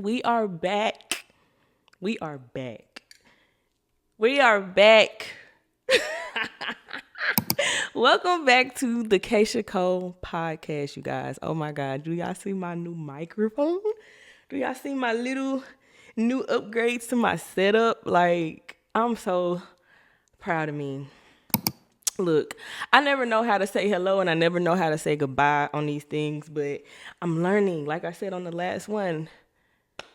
We are back. We are back. We are back. Welcome back to the Keisha Cole podcast, you guys. Oh my God. Do y'all see my new microphone? Do y'all see my little new upgrades to my setup? Like, I'm so proud of me. Look, I never know how to say hello and I never know how to say goodbye on these things, but I'm learning. Like I said on the last one,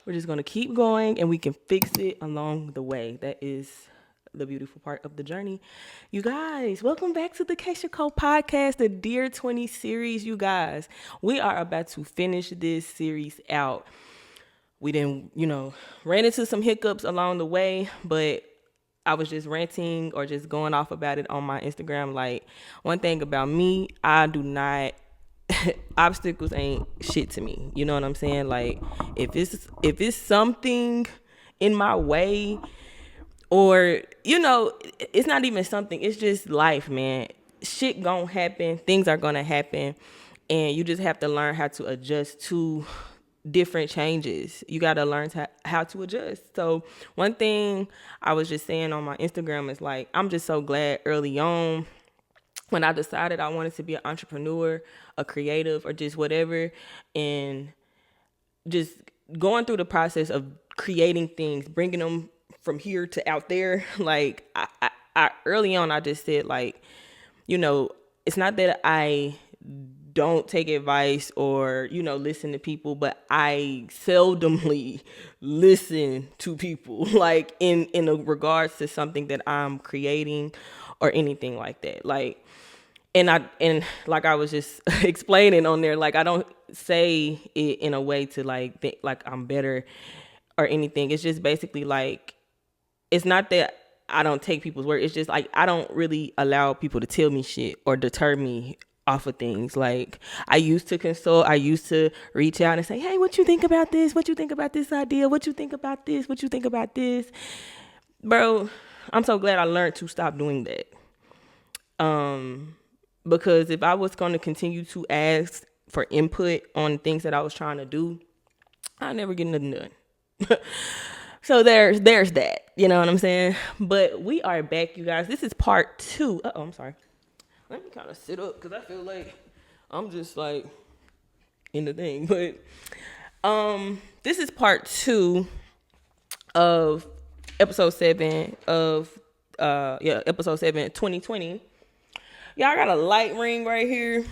we're just going to keep going and we can fix it along the way. That is the beautiful part of the journey. You guys, welcome back to the Keisha Cole podcast, the Dear 20 series, you guys. We are about to finish this series out. We didn't, ran into some hiccups along the way, but I was just ranting or just going off about it on my Instagram. Like, one thing about me, I do not obstacles ain't shit to me. You know what I'm saying? Like, if it's something in my way, or it's not even something, it's just life, man. Shit gonna happen, things are gonna happen, and you just have to learn how to adjust to different changes. You got to learn how to adjust. So one thing I was just saying on my Instagram is like, I'm just so glad early on when I decided I wanted to be an entrepreneur, a creative, or just whatever, and just going through the process of creating things, bringing them from here to out there. Like I early on, I just said, like, it's not that I don't take advice or, listen to people, but I seldomly listen to people, like in regards to something that I'm creating or anything like that. Like, and like I was just explaining on there, like I don't say it in a way to like think like I'm better or anything. It's just basically like, it's not that I don't take people's word. It's just like I don't really allow people to tell me shit or deter me off of things. Like, I used to consult. I used to reach out and say, hey, what you think about this? What you think about this idea? What you think about this? What you think about this? Bro, I'm so glad I learned to stop doing that. Because if I was going to continue to ask for input on things that I was trying to do, I'd never get nothing done. So there's that, you know what I'm saying? But we are back, you guys. This is part 2. I'm sorry. Let me kind of sit up because I feel like I'm just like in the thing. But this is part 2 of episode 7 of episode 7 2020. Y'all got a light ring right here.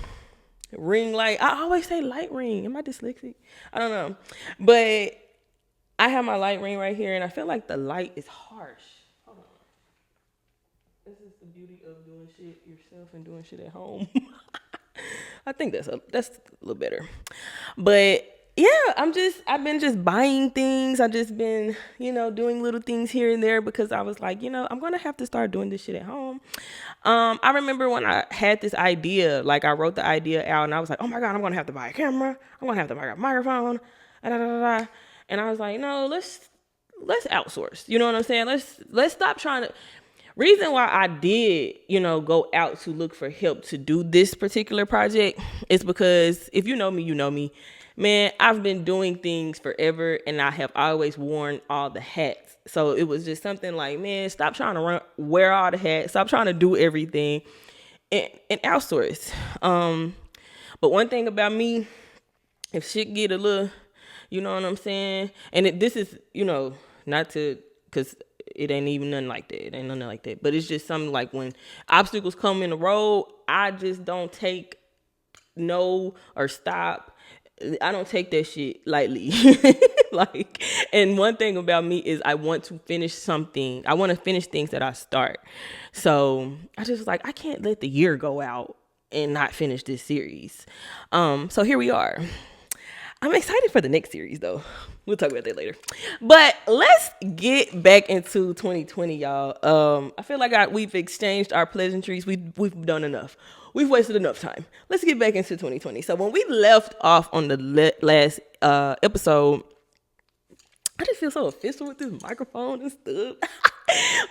Ring light. I always say light ring. Am I dyslexic? I don't know. But I have my light ring right here, and I feel like the light is harsh. Hold on. This is the beauty of doing shit yourself and doing shit at home. I think that's a little better. But yeah, I've been just buying things. I've just been, doing little things here and there because I was like, I'm going to have to start doing this shit at home. I remember when I had this idea, like I wrote the idea out and I was like, oh my God, I'm going to have to buy a camera. I'm going to have to buy a microphone. And I was like, no, let's outsource. You know what I'm saying? Let's stop trying to. Reason why I did, go out to look for help to do this particular project is because if you know me, you know me. Man, I've been doing things forever and I have always worn all the hats. So it was just something like, man, stop trying to wear all the hats. Stop trying to do everything and outsource. But one thing about me, if shit get a little, you know what I'm saying? And this is, not to, because it ain't even nothing like that. It ain't nothing like that. But it's just something like when obstacles come in the road, I just don't take no or stop. I don't take that shit lightly. Like, and one thing about me is I want to finish something. I want to finish things that I start. So I just was like, I can't let the year go out and not finish this series. So here we are. I'm excited for the next series, though. We'll talk about that later. But let's get back into 2020, y'all. I feel like we've exchanged our pleasantries. We've done enough. We've wasted enough time. Let's get back into 2020. So when we left off on the last episode, I just feel so official with this microphone and stuff.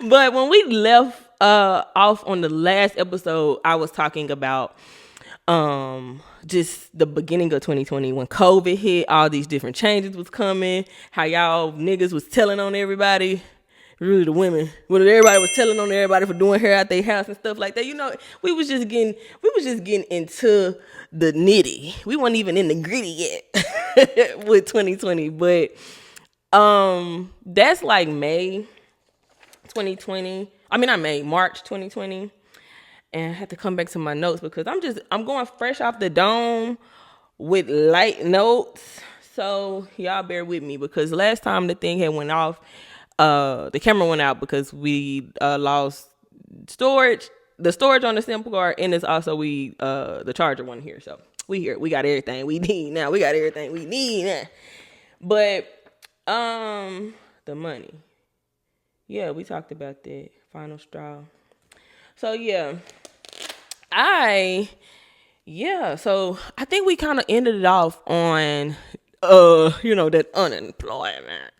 But when we left off on the last episode, I was talking about Just the beginning of 2020 when COVID hit, all these different changes was coming, how y'all niggas was telling on everybody, really the women, when everybody was telling on everybody for doing hair at their house and stuff like that. We was just getting into the nitty. We weren't even in the gritty yet with 2020. But that's like May 2020. I mean, not May, March 2020. And I had to come back to my notes because I'm going fresh off the dome with light notes. So y'all bear with me because last time the thing had went off, the camera went out because we lost storage, the storage on the SIM card, and it's also the charger wasn't here. So we here, we got everything we need now. But the money, yeah, we talked about that final straw. So so I think we kind of ended it off on that unemployment.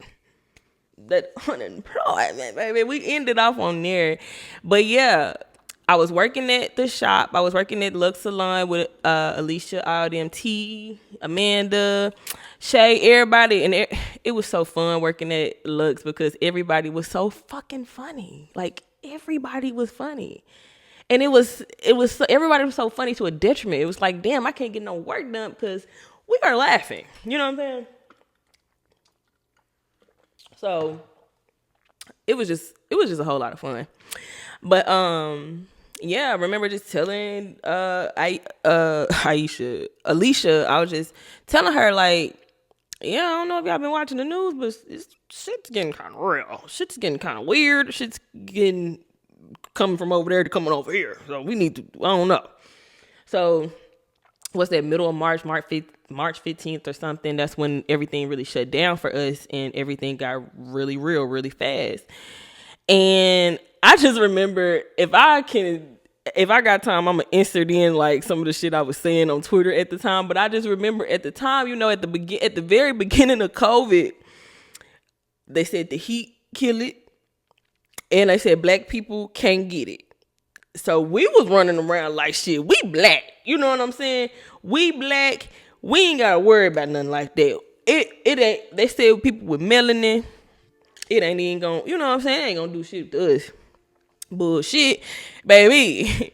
Baby. We ended off on there. But yeah, I was working at the shop. I was working at Lux Salon with Alicia, all them T, Amanda, Shay, everybody. And it was so fun working at Lux because everybody was so fucking funny. Like, everybody was funny. And everybody was so funny to a detriment. It was like, damn, I can't get no work done because we are laughing. You know what I'm saying? So it was just a whole lot of fun. But I remember just telling Alicia, I was just telling her like, yeah, I don't know if y'all been watching the news, but shit's getting kind of real. Shit's getting kind of weird. Shit's getting coming from over there to coming over here. So we need to, I don't know. So what's that, middle of March 15th or something, that's when everything really shut down for us and everything got really real really fast. And I just remember, if I got time, I'm gonna insert in like some of the shit I was saying on Twitter at the time. But I just remember at the time, at the very beginning of COVID, they said the heat kill it, and they said black people can't get it. So we was running around like shit. We black, you know what I'm saying? We black. We ain't gotta worry about nothing like that. It ain't. They said people with melanin, it ain't even gonna, you know what I'm saying? It ain't gonna do shit to us. Bullshit, baby.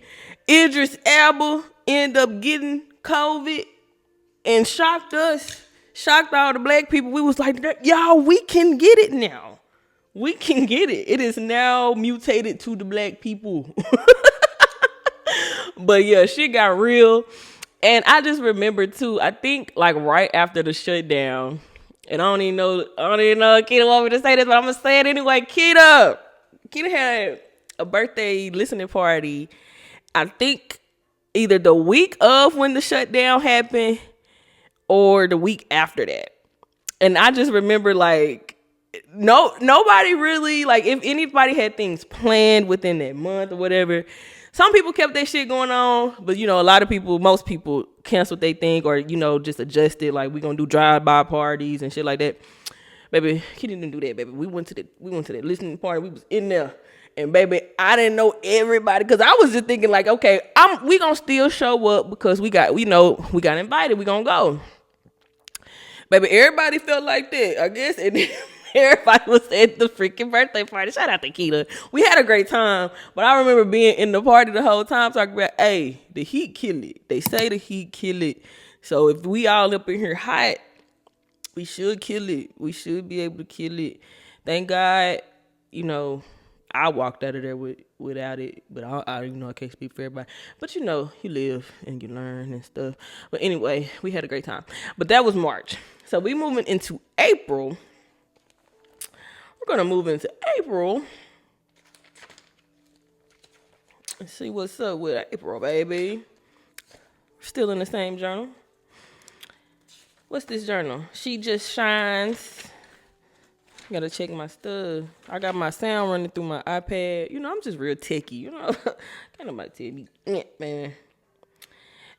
Idris Elba ended up getting COVID and shocked us, shocked all the black people. We was like, y'all, we can get it now. We can get it. It is now mutated to the black people. But yeah, shit got real. And I just remember too, I think like right after the shutdown, and I don't even know Keita want me to say this, but I'm gonna say it anyway. Keita had a birthday listening party, I think either the week of when the shutdown happened or the week after that. And I just remember like, nobody really, like, if anybody had things planned within that month or whatever, some people kept their shit going on, but most people canceled their thing or, just adjusted, like, we gonna do drive-by parties and shit like that. Baby, he didn't do that, baby. We went to that listening party. We was in there. And baby, I didn't know everybody, because I was just thinking like, okay, we gonna still show up because we got invited. We gonna go. Baby, everybody felt like that, I guess. And everybody was at the freaking birthday party. Shout out to Keita. We had a great time. But I remember being in the party the whole time talking about, hey, the heat kill it. They say the heat kill it. So if we all up in here hot, we should kill it. We should be able to kill it. Thank God, I walked out of there without it. But I can't speak for everybody. But you live and you learn and stuff. But anyway, we had a great time. But that was March. So we moving into April. We're going to move into April and see what's up with April, baby. Still in the same journal. What's this journal? She Just Shines. Gotta check my stuff. I got my sound running through my iPad. I'm just real techie. Can't nobody tell me, man.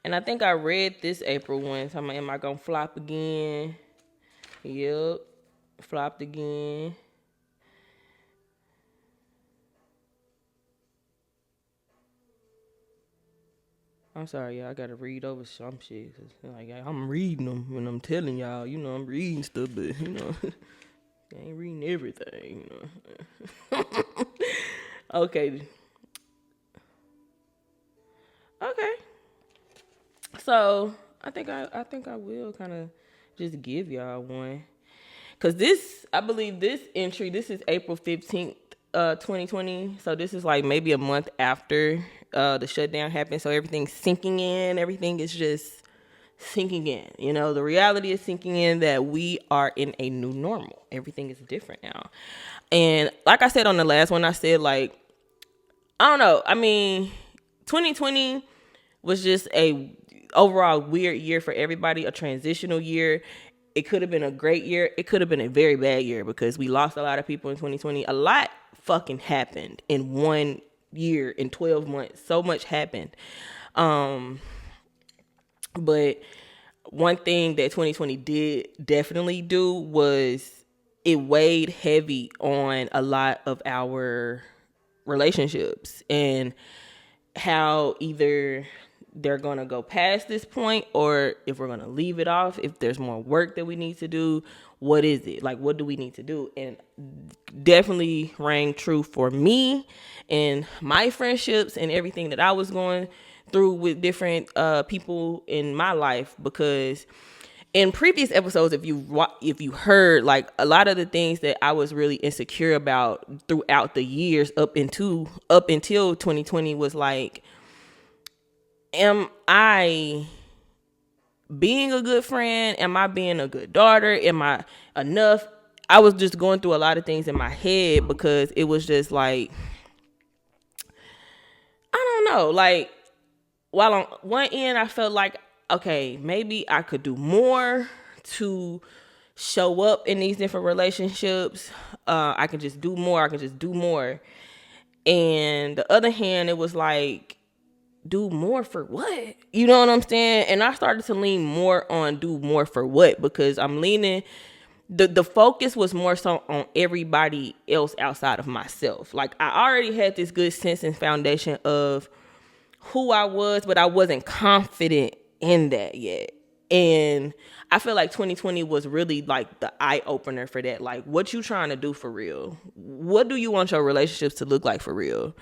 And I think I read this April one. So am I gonna flop again? Yep. Flopped again. I'm sorry, y'all. I gotta read over some shit. 'Cause, like, I'm reading them when I'm telling y'all, I'm reading stuff, but, I ain't reading everything. Okay. Okay. So I think I will kind of just give y'all one. Cause I believe this entry, this is April 15th, 2020. So this is like maybe a month after the shutdown happened. So everything's sinking in. Everything is just sinking in. The reality is sinking in that we are in a new normal. Everything is different now. And like I said on the last one, I said like, I don't know. I mean, 2020 was just a overall weird year for everybody, a transitional year. It could have been a great year. It could have been a very bad year because we lost a lot of people in 2020. A lot fucking happened in 1 year, in 12 months. So much happened. But one thing that 2020 did definitely do was it weighed heavy on a lot of our relationships and how either they're going to go past this point or if we're going to leave it off, if there's more work that we need to do, what is it? Like, what do we need to do? And definitely rang true for me and my friendships and everything that I was going through with different people in my life, because in previous episodes, if you heard, like, a lot of the things that I was really insecure about throughout the years up until 2020 was like, am I being a good friend? Am I being a good daughter? Am I enough? I was just going through a lot of things in my head because it was just like, I don't know, like, while on one end I felt like, okay, maybe I could do more to show up in these different relationships. I can just do more. And the other hand, it was like, do more for what? You know what I'm saying? And I started to lean more on do more for what, because I'm leaning, the focus was more so on everybody else outside of myself. Like, I already had this good sense and foundation of who I was, but I wasn't confident in that yet. And I feel like 2020 was really like the eye opener for that. Like, what you trying to do for real? What do you want your relationships to look like for real?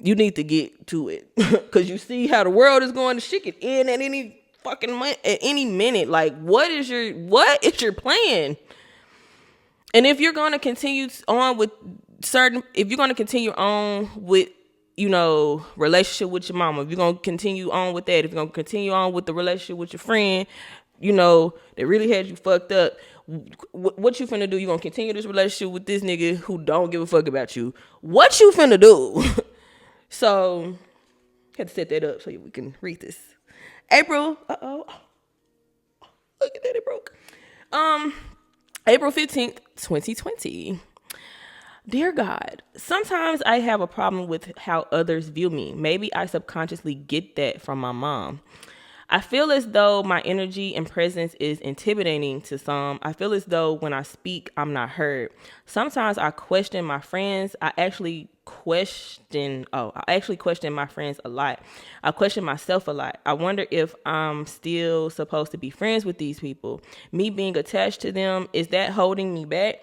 You need to get to it, because you see how the world is going. Shit could end at any fucking at any minute. Like, what is your plan? And if you're going to continue on with relationship with your mama, if you're going to continue on with that, if you're going to continue on with the relationship with your friend, that really had you fucked up, what you finna do? You going to continue this relationship with this nigga who don't give a fuck about you? What you finna do? So, had to set that up so we can read this. April, look at that, it broke. April 15th, 2020. Dear God, sometimes I have a problem with how others view me. Maybe I subconsciously get that from my mom. I feel as though my energy and presence is intimidating to some. I feel as though when I speak, I'm not heard. Sometimes I question my friends. I actually question my friends a lot. I question myself a lot. I wonder if I'm still supposed to be friends with these people. Me being attached to them, is that holding me back?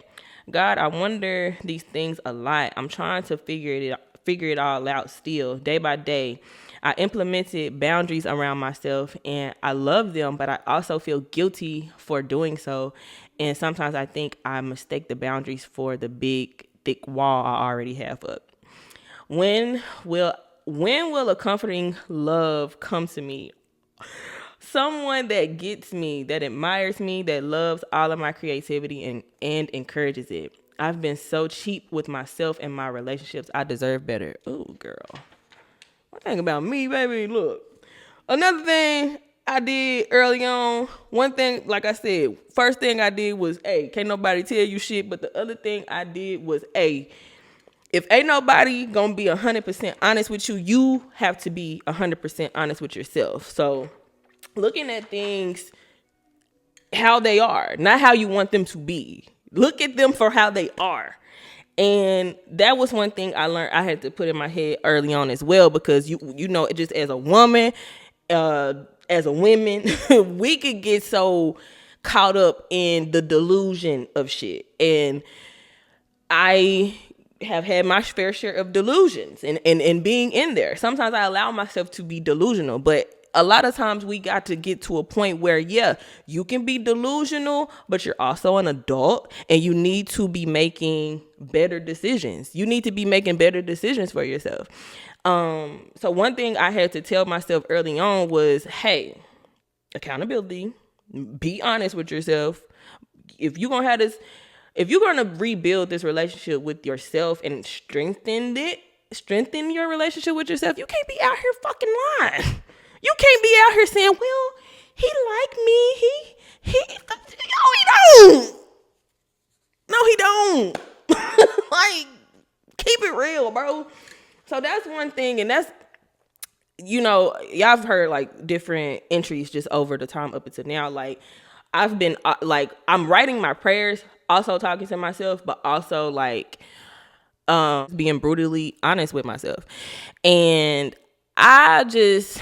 God, I wonder these things a lot. I'm trying to figure it all out still, day by day. I implemented boundaries around myself and I love them, but I also feel guilty for doing so. And sometimes I think I mistake the boundaries for the big, thick wall I already have up. When will a comforting love come to me? Someone that gets me, that admires me, that loves all of my creativity and encourages it. I've been so cheap with myself and my relationships. I deserve better. Ooh, girl. One thing about me, baby, look. Another thing I did early on, one thing, like I said, first thing I did was, hey, can't nobody tell you shit. But the other thing I did was, hey, if ain't nobody gonna be 100% honest with you, you have to be 100% honest with yourself. So looking at things how they are, not how you want them to be. Look at them for how they are. And that was one thing I learned I had to put in my head early on as well, because you know, just as a woman, as a women, we could get so caught up in the delusion of shit. And I have had my fair share of delusions and being in there. Sometimes I allow myself to be delusional, but a lot of times we got to get to a point where, yeah, you can be delusional, but you're also an adult and you need to be making better decisions. You need to be making better decisions for yourself. So one thing I had to tell myself early on was, hey, accountability, be honest with yourself. If you're gonna have this, if you're gonna rebuild this relationship with yourself and strengthen your relationship with yourself, you can't be out here fucking lying. You can't be out here saying, well, he liked me. No, he don't. No, he don't. Like, keep it real, bro. So that's one thing. And that's, y'all have heard like different entries just over the time up until now. Like, I've been I'm writing my prayers, also talking to myself, but also like being brutally honest with myself. And I'm just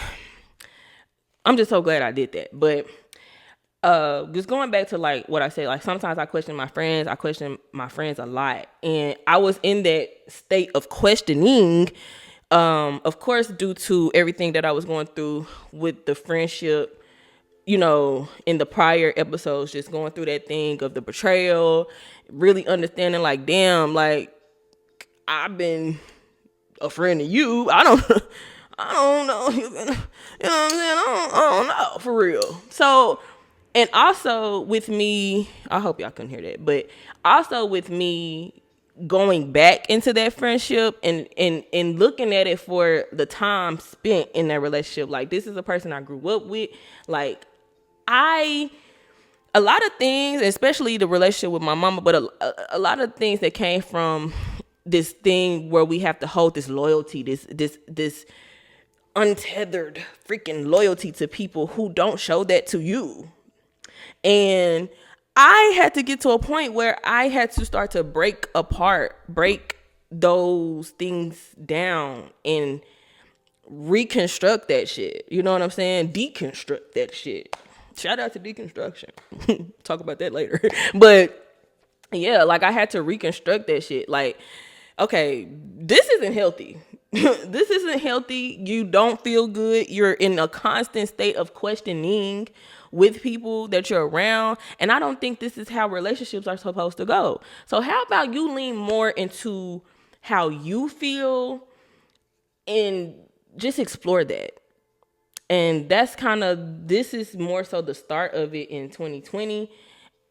so glad I did that. But just going back to like what I said, like sometimes I question my friends a lot. And I was in that state of questioning, of course, due to everything that I was going through with the friendship, in the prior episodes, just going through that thing of the betrayal, really understanding like, damn, like I've been a friend of you. I don't know. You know what I'm saying? I don't know for real. So, and also with me, I hope y'all couldn't hear that, but also with me going back into that friendship and looking at it for the time spent in that relationship. Like, this is a person I grew up with. Like, a lot of things, especially the relationship with my mama, but a lot of things that came from this thing where we have to hold this loyalty, this untethered freaking loyalty to people who don't show that to you. And I had to get to a point where I had to start to break those things down and reconstruct that shit. You know what I'm saying? Deconstruct that shit. Shout out to deconstruction. Talk about that later. But yeah, like I had to reconstruct that shit. Like, okay, this isn't healthy. This isn't healthy. You don't feel good. You're in a constant state of questioning with people that you're around. And I don't think this is how relationships are supposed to go. So how about you lean more into how you feel and just explore that. And that's this is more so the start of it in 2020.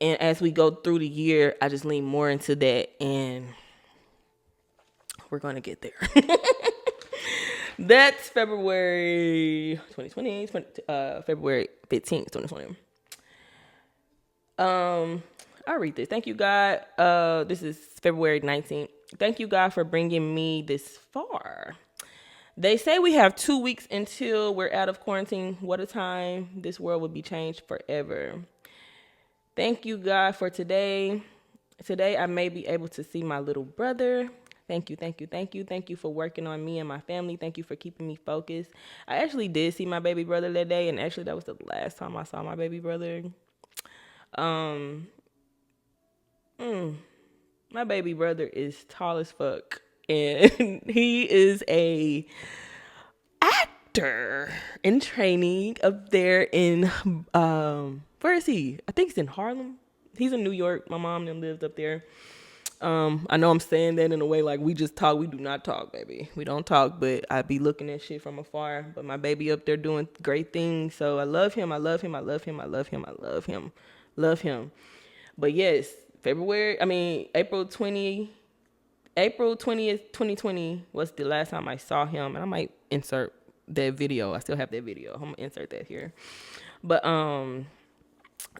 And as we go through the year, I just lean more into that, and we're going to get there. That's February 2020, February 15th, 2020. I'll read this. Thank you, God. This is February 19th. Thank you, God, for bringing me this far. They say we have 2 weeks until we're out of quarantine. What a time. This world would be changed forever. Thank you, God, for today. Today, I may be able to see my little brother. Thank you, thank you, thank you. Thank you for working on me and my family. Thank you for keeping me focused. I actually did see my baby brother that day, and actually that was the last time I saw my baby brother. My baby brother is tall as fuck, and he is a actor in training up there in where is he? I think he's in Harlem. He's in New York. My mom and them lives up there. I know I'm saying that in a way like we just talk. We do not talk, baby. We don't talk, but I be looking at shit from afar. But my baby up there doing great things. So I love him. I love him. I love him. I love him. I love him. Love him. But yes, April 20th, 2020 was the last time I saw him. And I might insert that video. I still have that video. I'm going to insert that here. But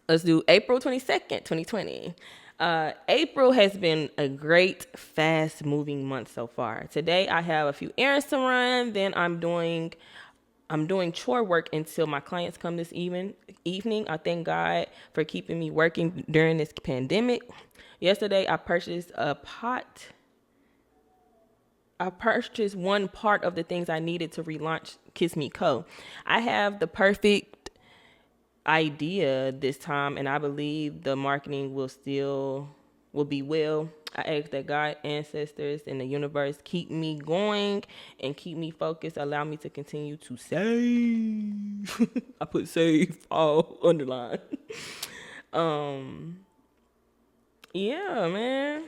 let's do April 22nd, 2020. April has been a great, fast-moving month so far. Today, I have a few errands to run. Then I'm doing chore work until my clients come this evening. I thank God for keeping me working during this pandemic. Yesterday, I purchased a pot. I purchased one part of the things I needed to relaunch Kiss Me Co. I have the perfect idea this time, and I believe the marketing will be well. I ask that God, ancestors, and the universe keep me going and keep me focused. Allow me to continue to save. I put save all underline. Yeah, man.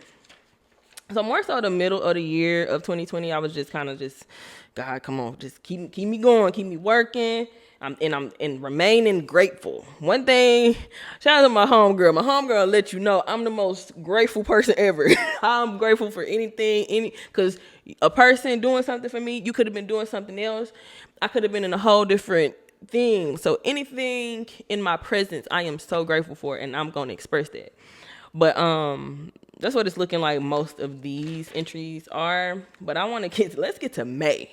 So more so the middle of the year of 2020, I was just kind of just, God, come on, just keep me going, keep me working. I'm remaining grateful. One thing, shout out to my homegirl. My homegirl let you know I'm the most grateful person ever. I'm grateful for anything, because a person doing something for me, you could have been doing something else. I could have been in a whole different thing. So anything in my presence, I am so grateful for, and I'm gonna express that. But that's what it's looking like most of these entries are. But I want to let's get to May.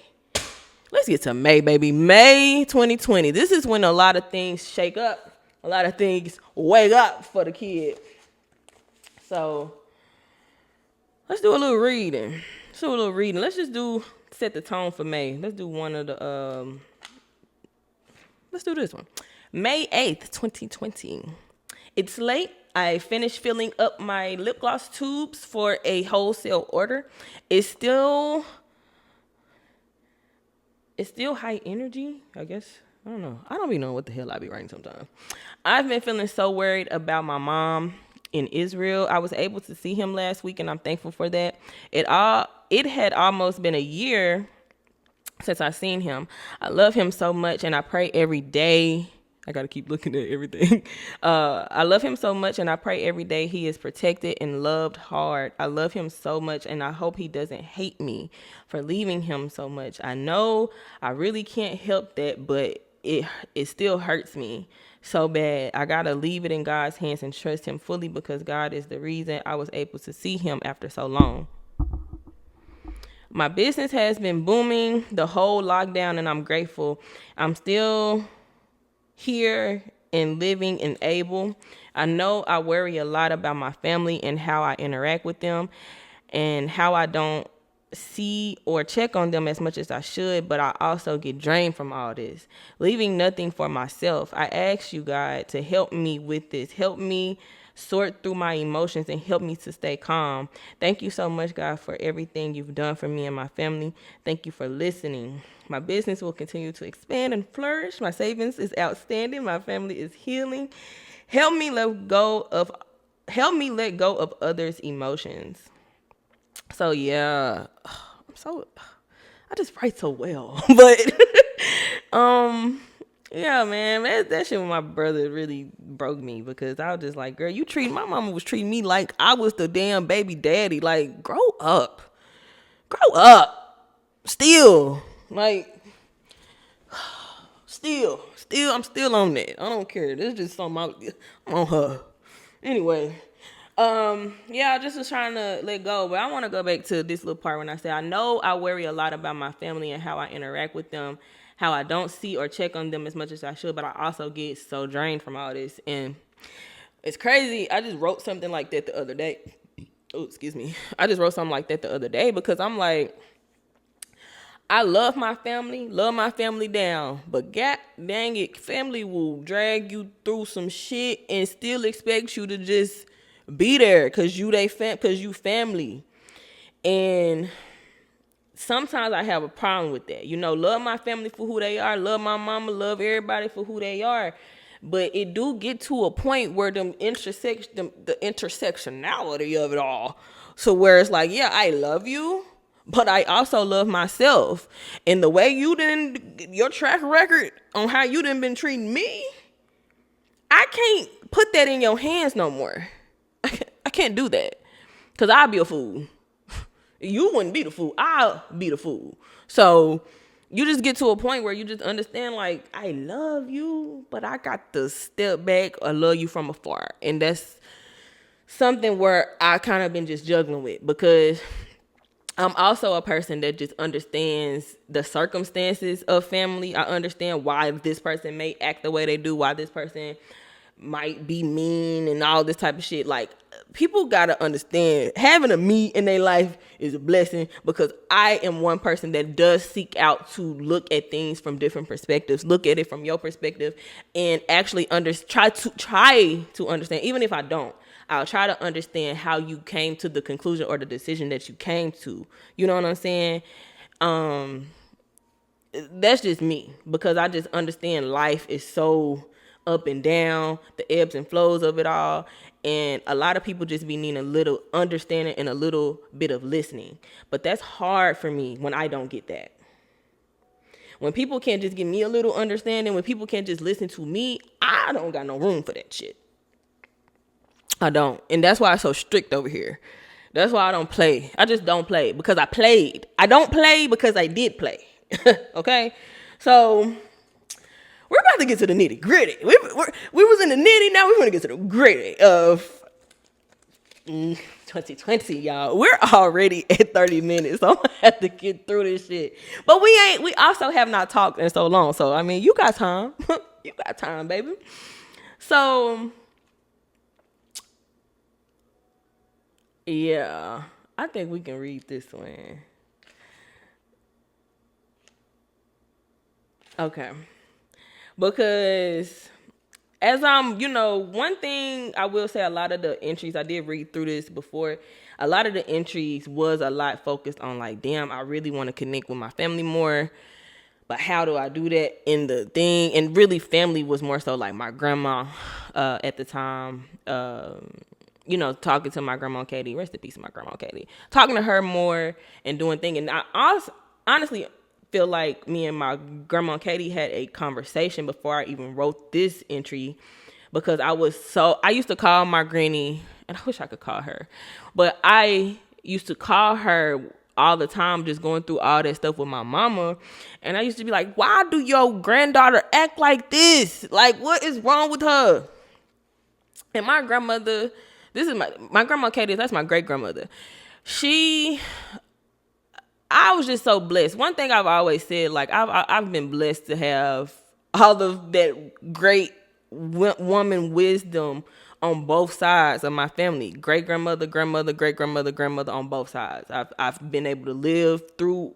Let's get to May, baby. May 2020. This is when a lot of things shake up. A lot of things wake up for the kid. So let's do a little reading. Let's just set the tone for May. Let's do one of the let's do this one. May 8th, 2020. It's late. I finished filling up my lip gloss tubes for a wholesale order. It's still high energy, I guess. I don't know. I don't even know what the hell I be writing sometimes. I've been feeling so worried about my mom in Israel. I was able to see him last week, and I'm thankful for that. It had almost been a year since I seen him. I love him so much, and I pray every day. I got to keep looking at everything. I love him so much, and I pray every day he is protected and loved hard. I love him so much, and I hope he doesn't hate me for leaving him so much. I know I really can't help that, but it still hurts me so bad. I got to leave it in God's hands and trust him fully, because God is the reason I was able to see him after so long. My business has been booming the whole lockdown, and I'm grateful. I'm still here and living and able. I know I worry a lot about my family and how I interact with them, and how I don't see or check on them as much as I should, but I also get drained from all this, leaving nothing for myself. I ask you, God, to help me with this. Help me sort through my emotions and help me to stay calm. Thank you so much, God, for everything you've done for me and my family. Thank you for listening. My business will continue to expand and flourish. My savings is outstanding. My family is healing. Help me let go of others' emotions. So yeah, I just write so well. But yeah, man, that shit with my brother really broke me, because I was just like, girl, my mama was treating me like I was the damn baby daddy. Like, grow up. Still, like, I'm still on that. I don't care. This is just something I'm on her. Anyway, yeah, I just was trying to let go, but I want to go back to this little part when I say I know I worry a lot about my family and how I interact with them, how I don't see or check on them as much as I should, but I also get so drained from all this, and it's crazy. I just wrote something like that the other day. Oh, excuse me. I just wrote something like that the other day, because I'm like, I love my family down, but god dang it, family will drag you through some shit and still expect you to just be there because you family. And sometimes I have a problem with that. Love my family for who they are, love my mama, love everybody for who they are. But it do get to a point where the intersectionality of it all. So where it's like, yeah, I love you, but I also love myself. And the way your track record on how you done been treating me, I can't put that in your hands no more. I can't do that, because I'll be a fool. You wouldn't be the fool. I'll be the fool. So you just get to a point where you just understand, like, I love you, but I got to step back or love you from afar. And that's something where I kind of been just juggling with, because I'm also a person that just understands the circumstances of family. I understand why this person may act the way they do, why this person might be mean and all this type of shit. Like, people gotta understand, having a me in their life is a blessing, because I am one person that does seek out to look at things from different perspectives, look at it from your perspective, and actually try to understand. Even if I don't, I'll try to understand how you came to the conclusion or the decision that you came to. You know what I'm saying? That's just me, because I just understand life is so up and down, the ebbs and flows of it all. And a lot of people just be needing a little understanding and a little bit of listening. But that's hard for me when I don't get that. When people can't just give me a little understanding, when people can't just listen to me, I don't got no room for that shit. I don't. And that's why I'm so strict over here. That's why I don't play. I just don't play because I played. I don't play because I did play. Okay? So we're about to get to the nitty gritty. We was in the nitty, now we're going to get to the gritty of 2020, y'all. We're already at 30 minutes, so I'm going to have to get through this shit. But we also have not talked in so long. So, I mean, you got time. You got time, baby. So, yeah, I think we can read this one. Okay. Because as one thing I will say, a lot of the entries, I did read through this before, a lot of the entries was a lot focused on like, damn, I really want to connect with my family more, but how do I do that in the thing? And really, family was more so like my grandma at the time, talking to my grandma Katie, rest in peace my grandma Katie, talking to her more and doing things. And I honestly feel like me and my grandma Katie had a conversation before I even wrote this entry, because I used to call my granny, and I wish I could call her, but I used to call her all the time, just going through all that stuff with my mama. And I used to be like, why do your granddaughter act like this? Like, what is wrong with her? And my grandmother, this is my grandma Katie, that's my great grandmother. I was just so blessed. One thing I've always said, like, I've been blessed to have all of that great woman wisdom on both sides of my family. Great grandmother, grandmother, great grandmother, grandmother on both sides. I've been able to live through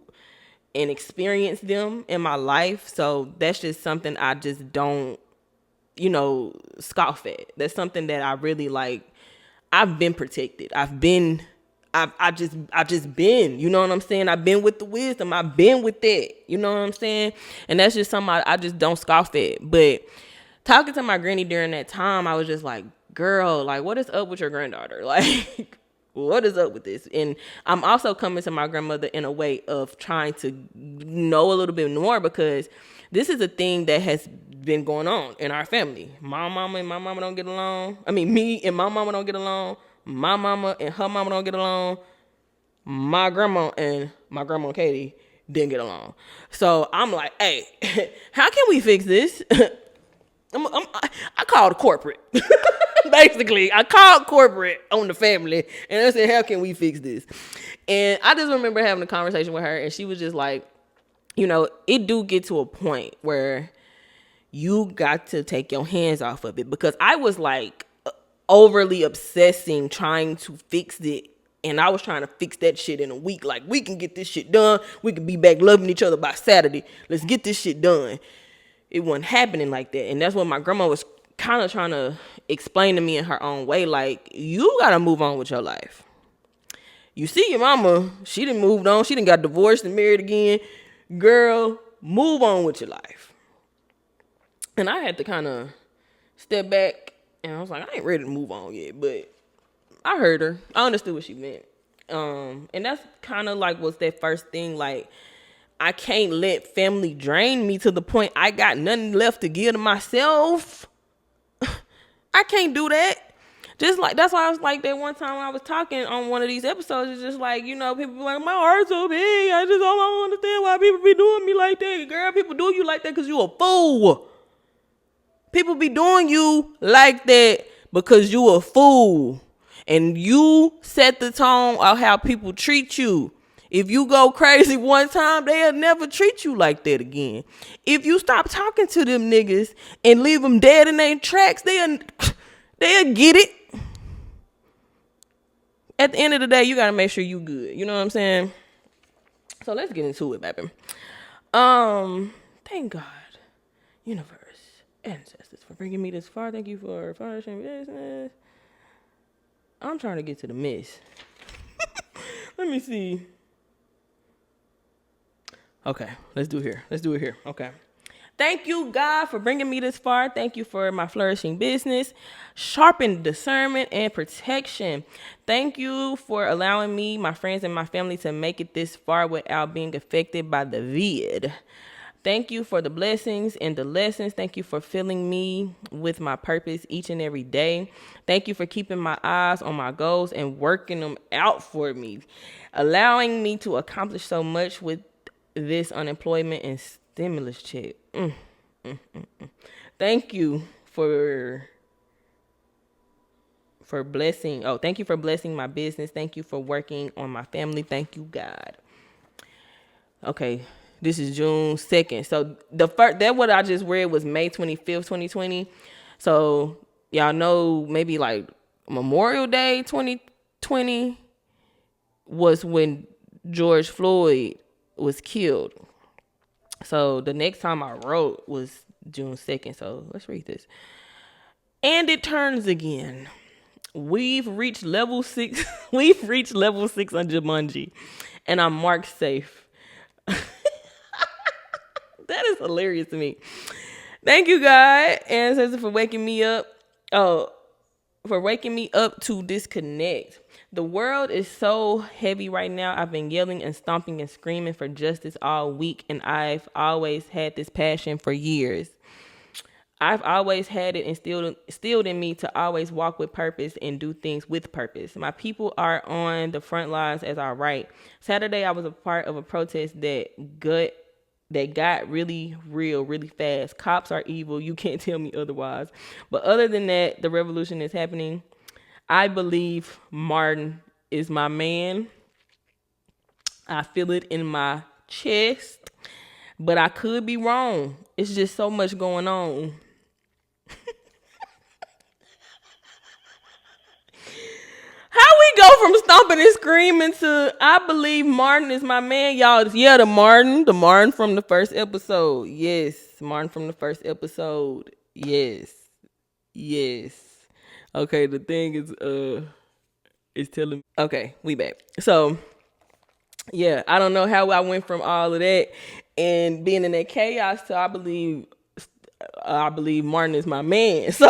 and experience them in my life. So that's just something I just don't, scoff at. That's something that I really like. I've been protected. I just been, you know what I'm saying? I've been with the wisdom. I've been with that, you know what I'm saying? And that's just something I just don't scoff at. But talking to my granny during that time, I was just like, girl, like, what is up with your granddaughter? Like, what is up with this? And I'm also coming to my grandmother in a way of trying to know a little bit more, because this is a thing that has been going on in our family. My mama and my mama don't get along. I mean, me and my mama don't get along. My mama and her mama don't get along. My grandma and my grandma Katie didn't get along. So I'm like, hey, how can we fix this? I called corporate. Basically, I called corporate on the family, and I said, how can we fix this? And I just remember having a conversation with her, and she was just like, it do get to a point where you got to take your hands off of it, because I was like overly obsessing, trying to fix it. And I was trying to fix that shit in a week. Like, we can get this shit done. We can be back loving each other by Saturday. Let's get this shit done. It wasn't happening like that. And that's what my grandma was kind of trying to explain to me in her own way. Like, you got to move on with your life. You see your mama, she done moved on. She done got divorced and married again. Girl, move on with your life. And I had to kind of step back. And I was like, I ain't ready to move on yet. But I heard her. I understood what she meant. And that's kind of like was that first thing. Like, I can't let family drain me to the point I got nothing left to give to myself. I can't do that. Just like, that's why I was like that one time when I was talking on one of these episodes. It's just like, people be like, my heart's so big. I don't understand why people be doing me like that. Girl, people do you like that because you a fool. People be doing you like that because you a fool. And you set the tone of how people treat you. If you go crazy one time, they'll never treat you like that again. If you stop talking to them niggas and leave them dead in their tracks, they'll get it. At the end of the day, you gotta make sure you good. You know what I'm saying? So let's get into it, baby. Thank God, universe, ancestors, for bringing me this far. Thank you for flourishing business. I'm trying to get to the miss. Let me see. Okay, let's do it here. Okay. Thank you, God, for bringing me this far. Thank you for my flourishing business, sharpened discernment, and protection. Thank you for allowing me, my friends, and my family to make it this far without being affected by the vid. Thank you for the blessings and the lessons. Thank you for filling me with my purpose each and every day. Thank you for keeping my eyes on my goals and working them out for me, allowing me to accomplish so much with this unemployment and stimulus check. Thank you for blessing. Oh, thank you for blessing my business. Thank you for working on my family. Thank you, God. Okay, this is June 2nd. So that what I just read was May 25th, 2020. So y'all know maybe like Memorial Day 2020 was when George Floyd was killed. So the next time I wrote was June 2nd. So let's read this. And it turns again. We've reached level 6. We've reached level 6 on Jumanji. And I'm marked safe. That is hilarious to me. Thank you, God, ancestors, for waking me up. For waking me up to disconnect. The world is so heavy right now. I've been yelling and stomping and screaming for justice all week, and I've always had this passion for years. I've always had it instilled in me to always walk with purpose and do things with purpose. My people are on the front lines as I write. Saturday, I was a part of a protest that got really real, really fast. Cops are evil. You can't tell me otherwise. But other than that, the revolution is happening. I believe Martin is my man. I feel it in my chest, but I could be wrong. It's just so much going on. How we go from stomping and screaming to I believe Martin is my man, y'all? Yeah, the Martin from the first episode. Yes, Martin from the first episode. Yes. Okay, the thing is telling me. Okay, we back. So, yeah, I don't know how I went from all of that and being in that chaos to I believe Martin is my man. So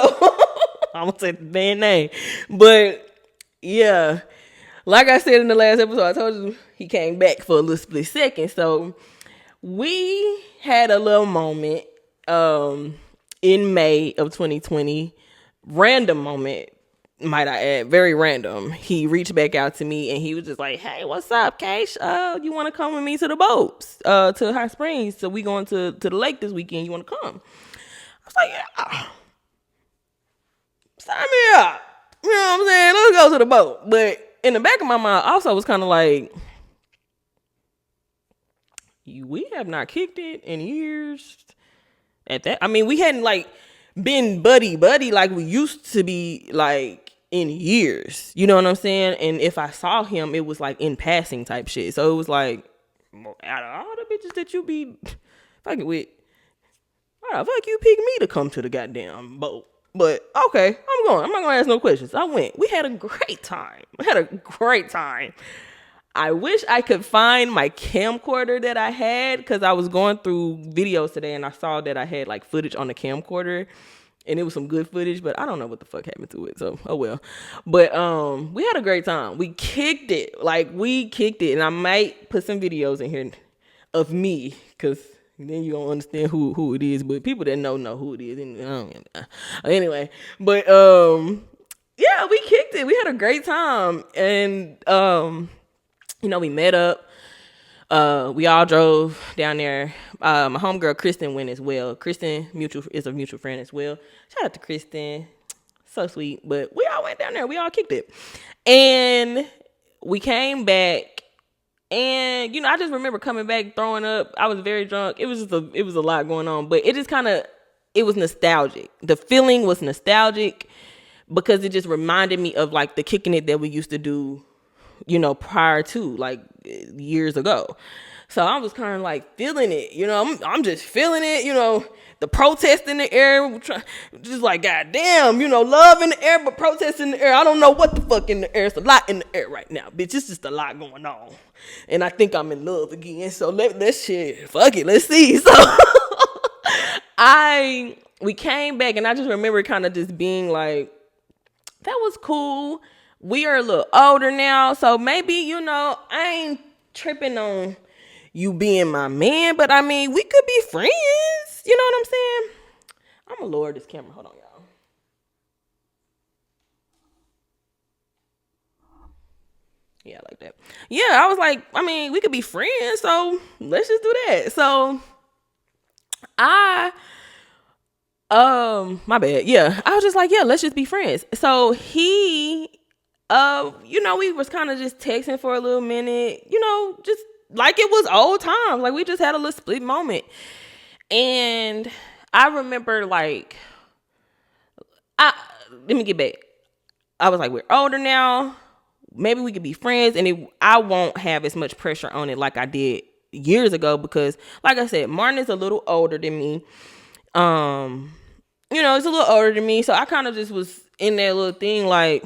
I'm gonna say the band name, but yeah, like I said in the last episode, I told you he came back for a little split second. So we had a little moment in May of 2020. Random moment, might I add, very random. He reached back out to me and he was just like, "Hey, what's up, Keish? You want to come with me to the boats, to Hot Springs? So we going to the lake this weekend. You want to come?" I was like, "Yeah, sign me up." You know what I'm saying? Let's go to the boat. But in the back of my mind, also was kind of like, we have not kicked it in years. At that, I mean, we hadn't like been buddy like we used to be like in years. You know what I'm saying? And if I saw him, it was like in passing type shit. So it was like, out of all the bitches that you be fucking with, why the fuck you pick me to come to the goddamn boat? But okay, I'm going. I'm not gonna ask no questions. I went. We had a great time. I wish I could find my camcorder that I had because I was going through videos today and I saw that I had like footage on the camcorder and it was some good footage, but I don't know what the fuck happened to it. So, oh well. But we had a great time. We kicked it. And I might put some videos in here of me because then you don't understand who it is. But people that know who it is. Anyway, but yeah, we kicked it. We had a great time. And we met up. We all drove down there. My homegirl Kristen went as well. Kristen is a mutual friend as well. Shout out to Kristen. So sweet. But we all went down there. We all kicked it. And we came back And I just remember coming back throwing up. I was very drunk. It was a lot going on, but it just kind of, it was nostalgic. The feeling was nostalgic because it just reminded me of like the kicking it that we used to do, prior to, like, years ago. So I was kind of like feeling it, I'm just feeling it, the protest in the air, just like, goddamn, love in the air, but protest in the air. I don't know what the fuck in the air. It's a lot in the air right now, bitch. It's just a lot going on. And I think I'm in love again. So let's shit. Fuck it. Let's see. So we came back and I just remember kind of just being like, that was cool. We are a little older now. So maybe, I ain't tripping on you being my man, but I mean, we could be friends. You know what I'm saying? I'm gonna lower this camera. Hold on, y'all. Yeah, like that. Yeah, I was like, I mean, we could be friends, so let's just do that. So I my bad. Yeah, I was just like, yeah, let's just be friends. So he we was kind of just texting for a little minute, just like it was old times. Like we just had a little split moment. And I remember like let me get back. I was like, we're older now. Maybe we could be friends, and I won't have as much pressure on it like I did years ago because, like I said, Martin is a little older than me. It's a little older than me, so I kind of just was in that little thing. Like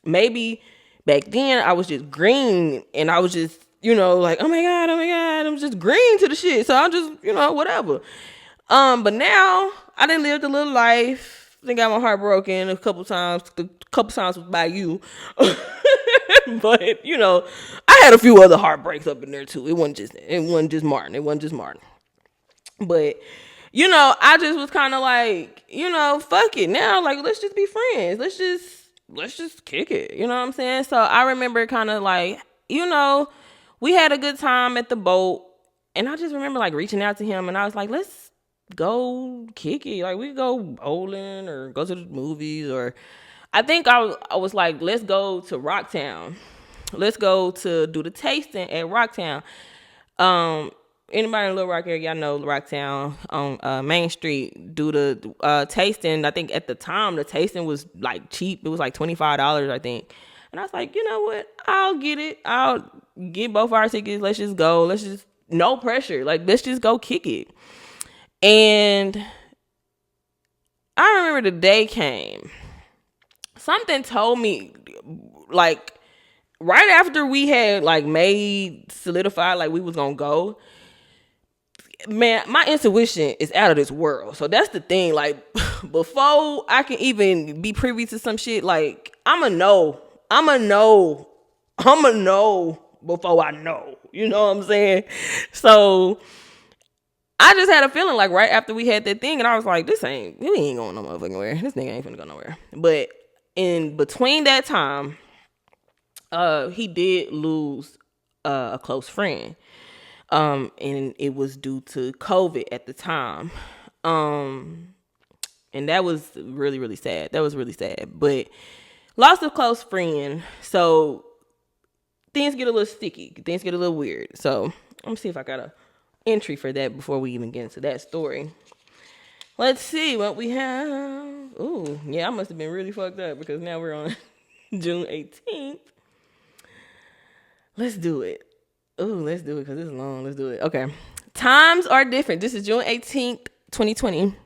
maybe back then I was just green, and I was just like, oh my god, I'm just green to the shit. So I'm just whatever. But now I done lived a little life. I think I got my heart broken a couple times. A couple times was by you. But I had a few other heartbreaks up in there too. It wasn't just Martin. But I just was kind of like, fuck it now. Like, let's just be friends. Let's just kick it. You know what I'm saying? So I remember kind of like, we had a good time at the boat, and I just remember like reaching out to him, and I was like, let's go kick it. Like we could go bowling or go to the movies, or I think I was like, let's go to Rocktown. Let's go to do the tasting at Rocktown. Anybody in Little Rock area, y'all know Rocktown on Main Street. Do the tasting. I think at the time the tasting was like cheap. It was like $25, I think. And I was like, you know what? I'll get it. I'll get both our tickets. Let's just go. Let's just, no pressure. Like, let's just go kick it. And I remember the day came. Something told me, like, right after we had, like, solidified, like, we was gonna go, man, my intuition is out of this world. So that's the thing. Like, before I can even be privy to some shit, like, I'ma know before I know. You know what I'm saying? So I just had a feeling like right after we had that thing, and I was like, we ain't going no motherfucking where. This nigga ain't finna go nowhere. But in between that time, he did lose a close friend. And it was due to COVID at the time. And that was really, really sad. That was really sad. But lost a close friend. So things get a little sticky. Things get a little weird. So I'm gonna see if I got a entry for that before we even get into that story. Let's see what we have. Ooh, yeah, I must have been really fucked up because now we're on June 18th. Let's do it. Ooh, let's do it because it's long. Let's do it. Okay. Times are different. This is June 18th, 2020.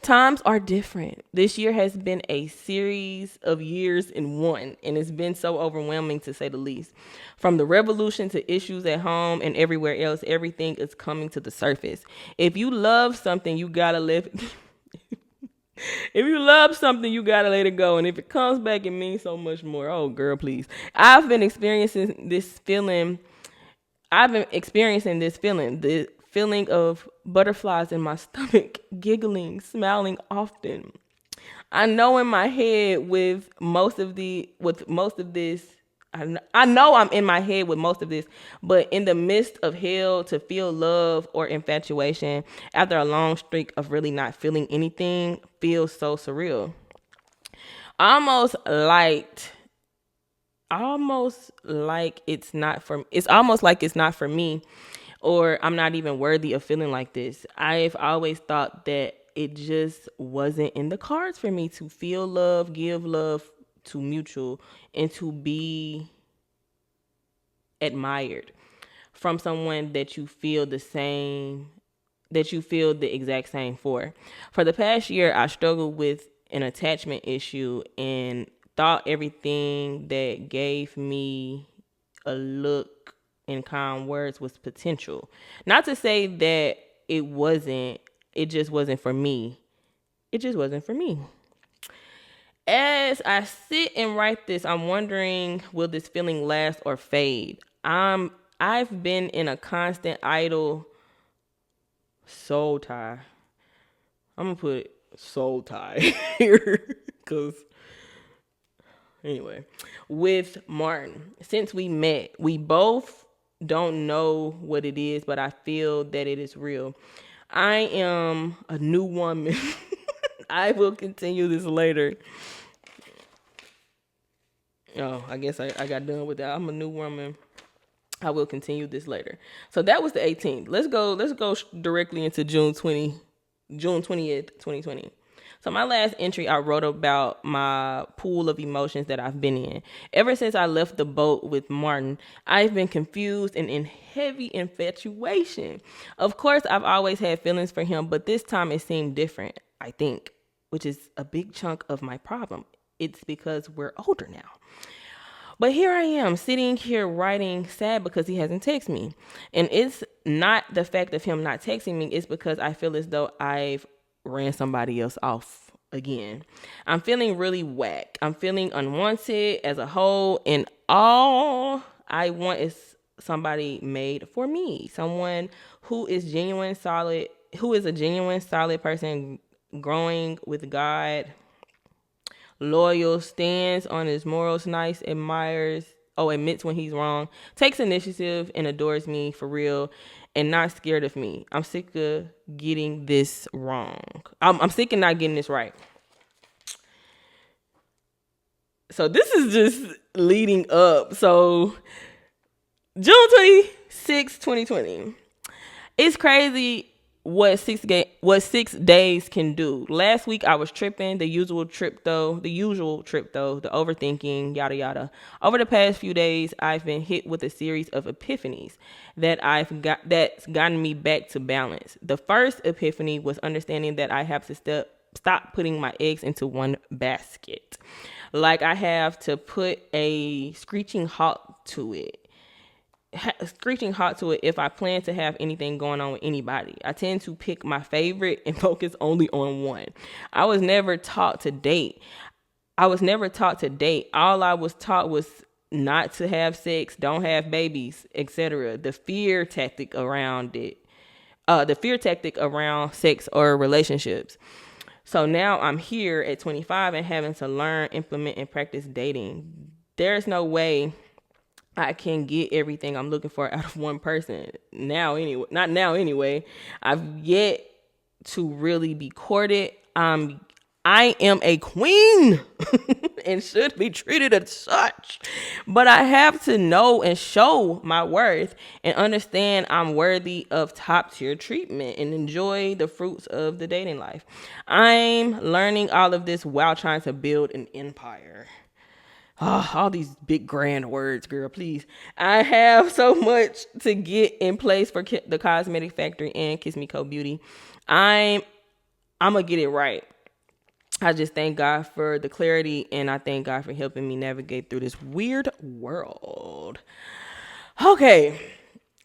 Times are different. This year has been a series of years in one, and it's been so overwhelming to say the least. From the revolution to issues at home and everywhere else, everything is coming to the surface. If you love something, you gotta live. If you love something, you gotta let it go. And if it comes back, it means so much more. Oh, girl, please. I've been experiencing this feeling, the feeling of butterflies in my stomach, giggling, smiling often. I know in my head with most of this, I know I'm in my head with most of this, but in the midst of hell, to feel love or infatuation after a long streak of really not feeling anything feels so surreal. Almost liked almost like it's almost like it's not for me, or I'm not even worthy of feeling like this. I've always thought that it just wasn't in the cards for me to feel love, give love to mutual, and to be admired from someone that you feel the same, that you feel the exact same for. For the past year, I struggled with an attachment issue and thought everything that gave me a look and kind words was potential. Not to say that it wasn't, it just wasn't for me. It just wasn't for me. As I sit and write this, I'm wondering, will this feeling last or fade? I've been in a constant idle soul tie. I'm gonna put soul tie here because anyway, with Martin, since we met, we both don't know what it is, but I feel that it is real. I am a new woman. I will continue this later. Oh, I guess I got done with that. I'm a new woman. I will continue this later. So that was the 18th. Let's go directly into June 20th, 2020. So my last entry, I wrote about my pool of emotions that I've been in. Ever since I left the boat with Martin, I've been confused and in heavy infatuation. Of course, I've always had feelings for him, but this time it seemed different, I think, which is a big chunk of my problem. It's because we're older now. But here I am sitting here writing sad because he hasn't texted me. And it's not the fact of him not texting me, it's because I feel as though I've ran somebody else off again. I'm feeling really whack. I'm feeling unwanted as a whole, and all I want is somebody made for me. Someone who is a genuine solid person growing with God, loyal, stands on his morals, nice, admits when he's wrong, takes initiative and adores me for real, and not scared of me. I'm sick of getting this wrong. I'm sick of not getting this right. So this is just leading up. So June 26, 2020. It's crazy what 6 days can do. Last week I was tripping, the usual trip though, the overthinking, yada yada. Over the past few days, I've been hit with a series of epiphanies that's gotten me back to balance. The first epiphany was understanding that I have to stop putting my eggs into one basket. Like I have to put a screeching halt to it if I plan to have anything going on with anybody. I tend to pick my favorite and focus only on one. I was never taught to date. All I was taught was not to have sex, don't have babies, etc. The fear tactic around sex or relationships. So now I'm here at 25 and having to learn, implement, and practice dating. There's no way I can get everything I'm looking for out of one person now anyway. Not now anyway. I've yet to really be courted. I am a queen and should be treated as such. But I have to know and show my worth and understand I'm worthy of top tier treatment and enjoy the fruits of the dating life. I'm learning all of this while trying to build an empire. Oh, all these big grand words, girl, please. I have so much to get in place for the Cosmetic Factory and Kiss Me Code Beauty. I'm gonna get it right. I just thank God for the clarity, and I thank God for helping me navigate through this weird world. Okay,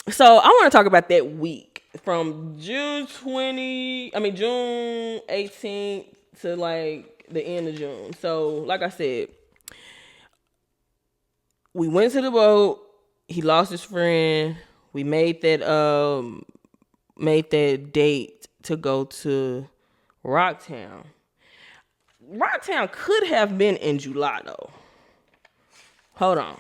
so I want to talk about that week from June 18th to like the end of June. So, like I said, we went to the boat. He lost his friend. We made that date to go to Rocktown. Rocktown could have been in July though. Hold on.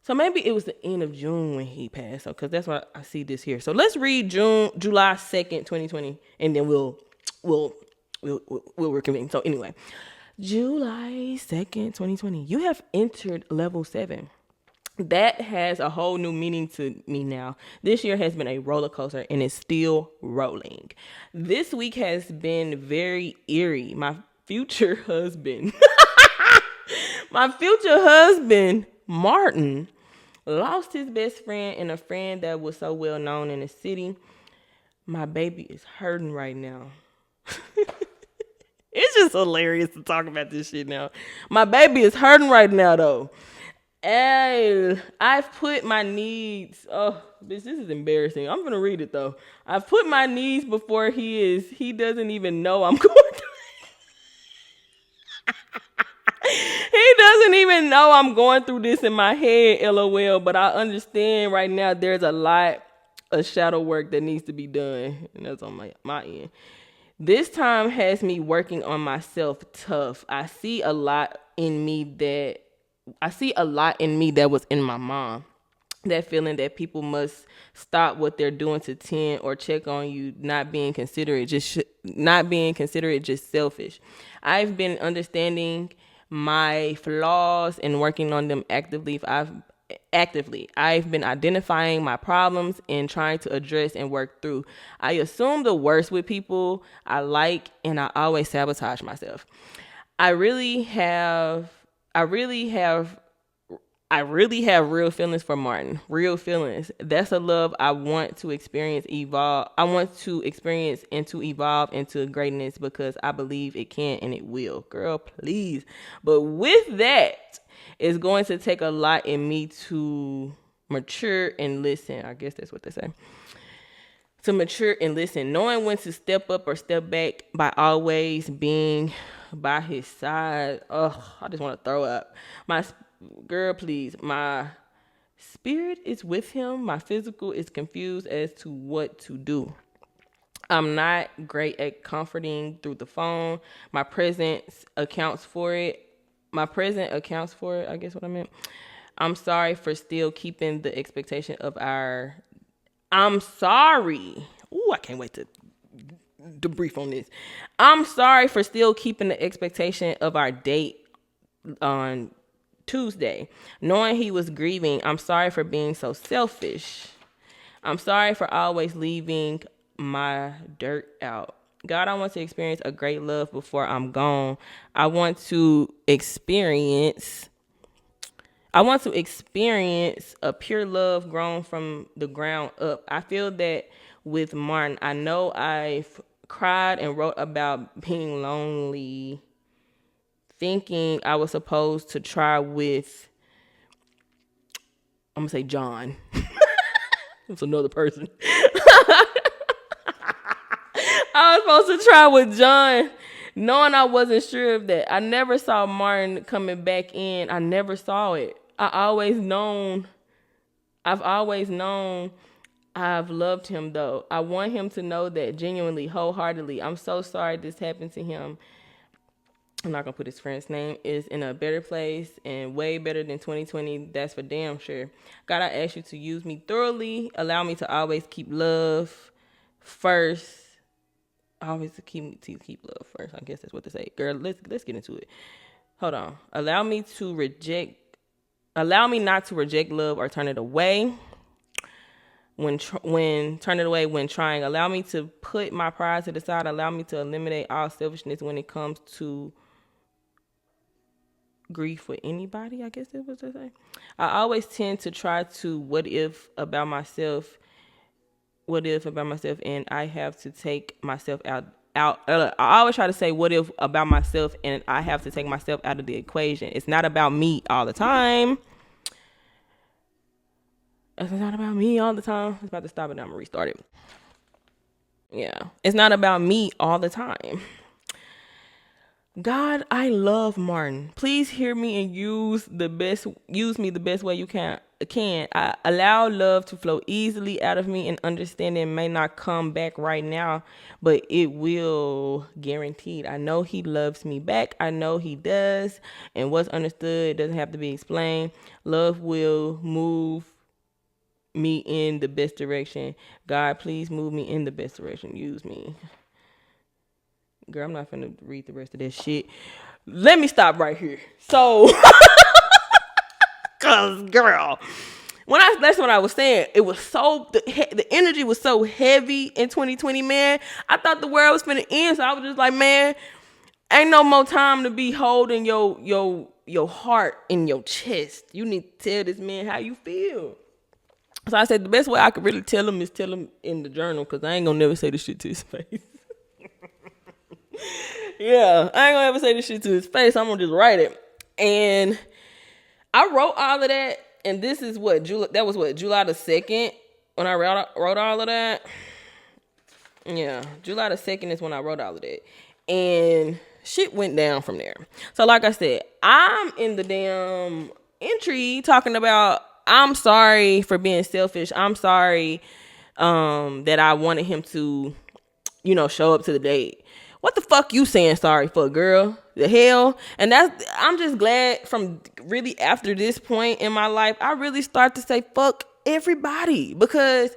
So maybe it was the end of June when he passed. So, because that's why I see this here. So let's read July 2nd, 2020, and then we'll we'll reconvene. So anyway, July 2nd, 2020, you have entered level 7. That has a whole new meaning to me now. This year has been a roller coaster and it's still rolling. This week has been very eerie. My future husband, Martin, lost his best friend and a friend that was so well known in the city. My baby is hurting right now. It's just hilarious to talk about this shit now. My baby is hurting right now, though. Hey, I've put my needs. Oh, bitch, this is embarrassing. I'm gonna read it though. I've put my needs before he is. He doesn't even know I'm going through. He doesn't even know I'm going through this in my head, LOL. But I understand right now there's a lot of shadow work that needs to be done, and that's on my end. This time has me working on myself tough. I see a lot in me that was in my mom. That feeling that people must stop what they're doing to tend or check on you, not being considerate, just selfish. I've been understanding my flaws and working on them actively. I've been identifying my problems and trying to address and work through. I assume the worst with people I like, and I always sabotage myself. I really have real feelings for Martin. Real feelings. That's a love I want to experience and to evolve into greatness because I believe it can and it will. Girl, please. But with that, it's going to take a lot in me to mature and listen. I guess that's what they say. To mature and listen, knowing when to step up or step back by always being by his side. Oh, I just want to throw up. Girl, please. My spirit is with him. My physical is confused as to what to do. I'm not great at comforting through the phone. My presence accounts for it. I guess what I meant. I'm sorry for still keeping the expectation of our... I'm sorry. Ooh, I can't wait to debrief on this. I'm sorry for still keeping the expectation of our date on Tuesday. Knowing he was grieving, I'm sorry for being so selfish. I'm sorry for always leaving my dirt out. God, I want to experience a great love before I'm gone. I want to experience a pure love grown from the ground up. I feel that with Martin. I know I've cried and wrote about being lonely, thinking I was supposed to try with, I'm going to say John. It's another person. I was supposed to try with John, knowing I wasn't sure of that. I never saw Martin coming back in. I never saw it. I've always known I've loved him though. I want him to know that genuinely, wholeheartedly. I'm so sorry this happened to him. I'm not going to put his friend's name, is in a better place and way better than 2020. That's for damn sure. God, I ask you to use me thoroughly. Allow me to always keep love first. Always to keep love first. I guess that's what to say. Girl, let's get into it. Hold on. Allow me not to reject love or turn it away. When turn it away when trying. Allow me to put my pride to the side. Allow me to eliminate all selfishness when it comes to grief with anybody, I guess that's what to say. I always tend to try to what if about myself, and I have to take myself out. I always try to say what if about myself, and I have to take myself out of the equation. It's not about me all the time. It's not about me all the time. It's about to stop it. I'm gonna restart it. Yeah, it's not about me all the time. God, I love Martin. Please hear me and use me the best way you can. I allow love to flow easily out of me, and understanding may not come back right now, but it will, guaranteed. I know he loves me back. I know he does. And what's understood doesn't have to be explained. Love will move me in the best direction. God, please move me in the best direction. Use me. Girl, I'm not finna read the rest of that shit. Let me stop right here. So, cause girl, that's what I was saying. It was so the energy was so heavy in 2020, man. I thought the world was finna end, so I was just like, man, ain't no more time to be holding your heart in your chest. You need to tell this man how you feel. So I said the best way I could really tell him is tell him in the journal, because I ain't gonna never say this shit to his face. Yeah, I ain't gonna ever say this shit to his face. I'm gonna just write it. And I wrote all of that, and this is that was July the 2nd when I wrote all of that. Yeah, July the 2nd is when I wrote all of that. And shit went down from there. So like I said, I'm in the damn entry talking about I'm sorry for being selfish. I'm sorry that I wanted him to, show up to the date. What the fuck you saying sorry for, girl? The hell? And I'm just glad from really after this point in my life, I really start to say fuck everybody. Because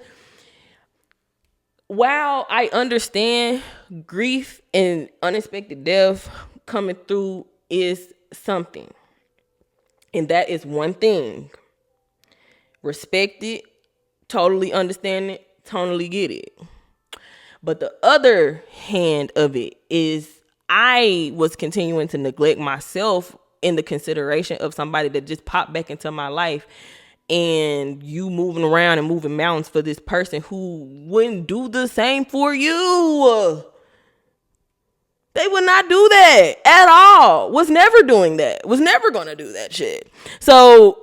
while I understand grief and unexpected death coming through is something, and that is one thing. Respect it, totally understand it, totally get it. But the other hand of it is I was continuing to neglect myself in the consideration of somebody that just popped back into my life, and you moving around and moving mountains for this person who wouldn't do the same for you. They would not do that at all. Was never doing that. Was never going to do that shit. So,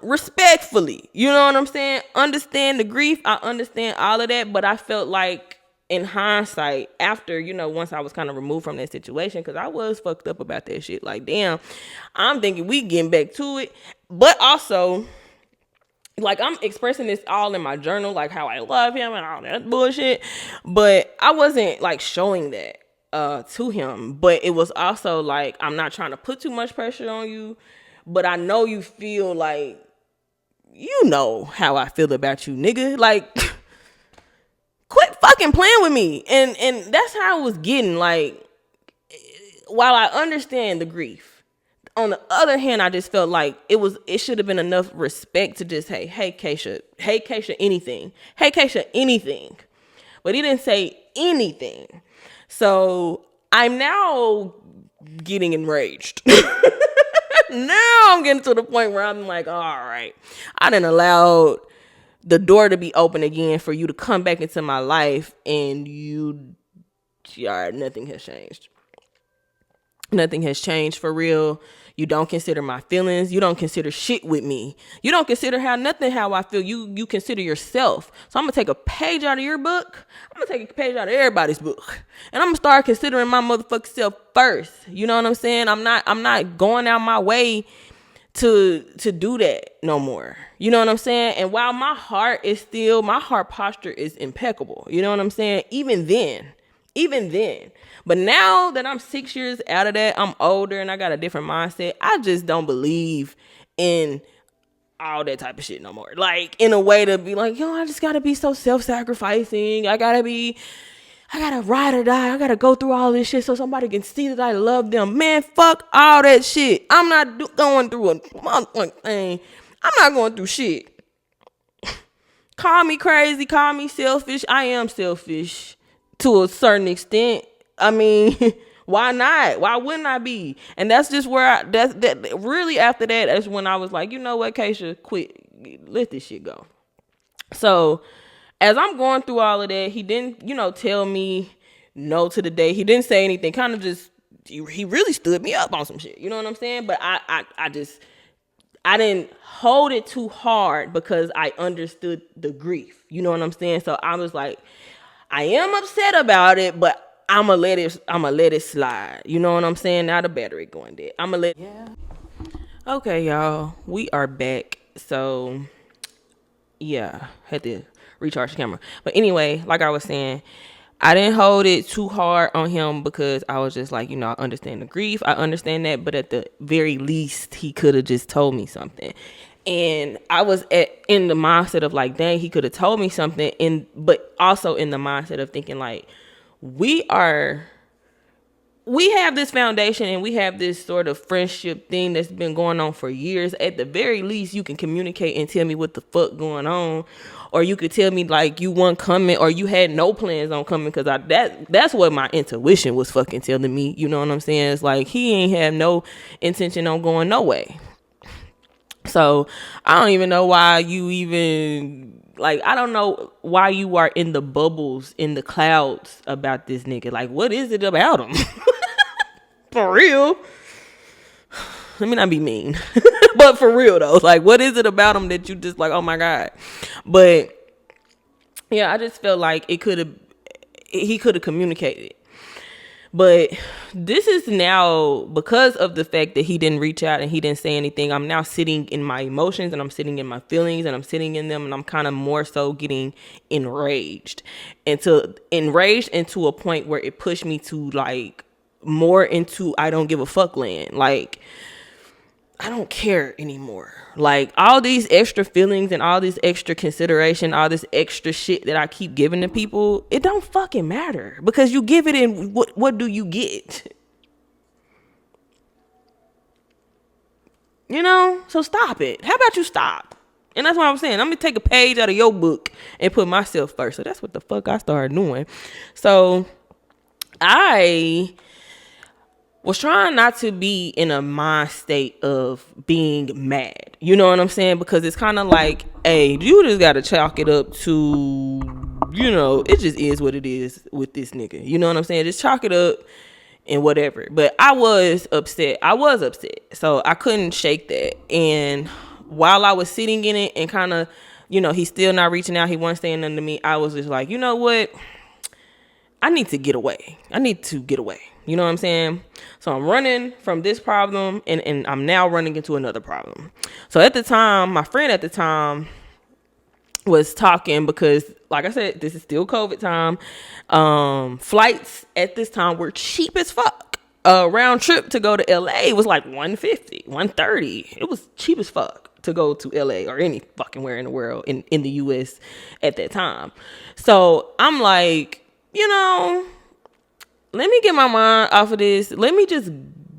respectfully, you know what I'm saying? Understand the grief. I understand all of that. But I felt like in hindsight, after, once I was kind of removed from that situation, because I was fucked up about that shit. Like, damn, I'm thinking we getting back to it. But also, like, I'm expressing this all in my journal, like how I love him and all that bullshit. But I wasn't like showing that to him. But it was also like, I'm not trying to put too much pressure on you. But I know you feel like, you know how I feel about you, nigga. Like, quit fucking playing with me. And that's how I was getting. Like, while I understand the grief, on the other hand, I just felt like it should have been enough respect to just say, hey Keisha, anything. Hey Keisha, anything. But he didn't say anything. So I'm now getting enraged. Now I'm getting to the point where I'm like, all right, I done allowed the door to be open again for you to come back into my life, and nothing has changed. Nothing has changed for real. You don't consider my feelings. You don't consider shit with me. You don't consider how I feel. You consider yourself. So I'm going to take a page out of your book. I'm going to take a page out of everybody's book. And I'm going to start considering my motherfucking self first. You know what I'm saying? I'm not going out my way to do that no more. You know what I'm saying? And while my heart posture is impeccable. You know what I'm saying? Even then. But now that I'm 6 years out of that, I'm older and I got a different mindset. I just don't believe in all that type of shit no more. Like, in a way to be like, I just gotta be so self-sacrificing. I gotta ride or die. I gotta go through all this shit so somebody can see that I love them. Man, fuck all that shit. I'm not going through a motherfucking thing. I'm not going through shit. Call me crazy. Call me selfish. I am selfish to a certain extent. I mean, why not? Why wouldn't I be? And that's just where that really after that's when I was like, you know what, Keisha, quit. Let this shit go. So as I'm going through all of that, he didn't, tell me no to the date. He didn't say anything. Kind of just, he really stood me up on some shit. You know what I'm saying? But I didn't hold it too hard because I understood the grief. You know what I'm saying? So I was like, I am upset about it, but I'ma let it slide. You know what I'm saying? Now the battery going dead. Yeah. Okay, y'all. We are back. So yeah, had to recharge the camera. But anyway, like I was saying, I didn't hold it too hard on him because I was just like, I understand the grief. I understand that. But at the very least, he could have just told me something. And I was in the mindset of like, dang, he could have told me something. But also in the mindset of thinking like, we are we have this foundation and we have this sort of friendship thing that's been going on for years. At the very least, you can communicate and tell me what the fuck going on, or you could tell me like you weren't coming or you had no plans on coming, because that's what my intuition was fucking telling me. You know what I'm saying? It's like he ain't have no intention on going no way. So I don't even know why you even, like, I don't know why you are in the bubbles, in the clouds about this nigga. Like, what is it about him? For real. Let me not be mean. But for real though, like, what is it about him that you just like, oh my God? But yeah, I just felt like he could have communicated. But this is now, because of the fact that he didn't reach out and he didn't say anything, I'm now sitting in my emotions and I'm sitting in my feelings and I'm sitting in them, and I'm kind of more so getting enraged into a point where it pushed me to like more into I don't give a fuck land. Like, I don't care anymore. Like, all these extra feelings and all this extra consideration, all this extra shit that I keep giving to people, it don't fucking matter, because you give it and what do you get? You know? So stop it. How about you stop? And that's what I'm saying. I'm going to take a page out of your book and put myself first. So that's what the fuck I started doing. So I was trying not to be in a mind state of being mad. You know what I'm saying? Because it's kind of like, hey, you just got to chalk it up to, you know, it just is what it is with this nigga. You know what I'm saying? Just chalk it up and whatever. But I was upset. So I couldn't shake that. And while I was sitting in it and kind of, you know, he's still not reaching out, he wasn't saying nothing to me, I was just like, you know what? I need to get away. You know what I'm saying? So I'm running from this problem and I'm now running into another problem. So at the time, my friend at the time was talking, because like I said, this is still COVID time. Flights at this time were cheap as fuck. Round trip to go to LA was like $150, $130. It was cheap as fuck to go to LA or any fucking where in the world in the US at that time. So I'm like, you know, let me get my mind off of this. Let me just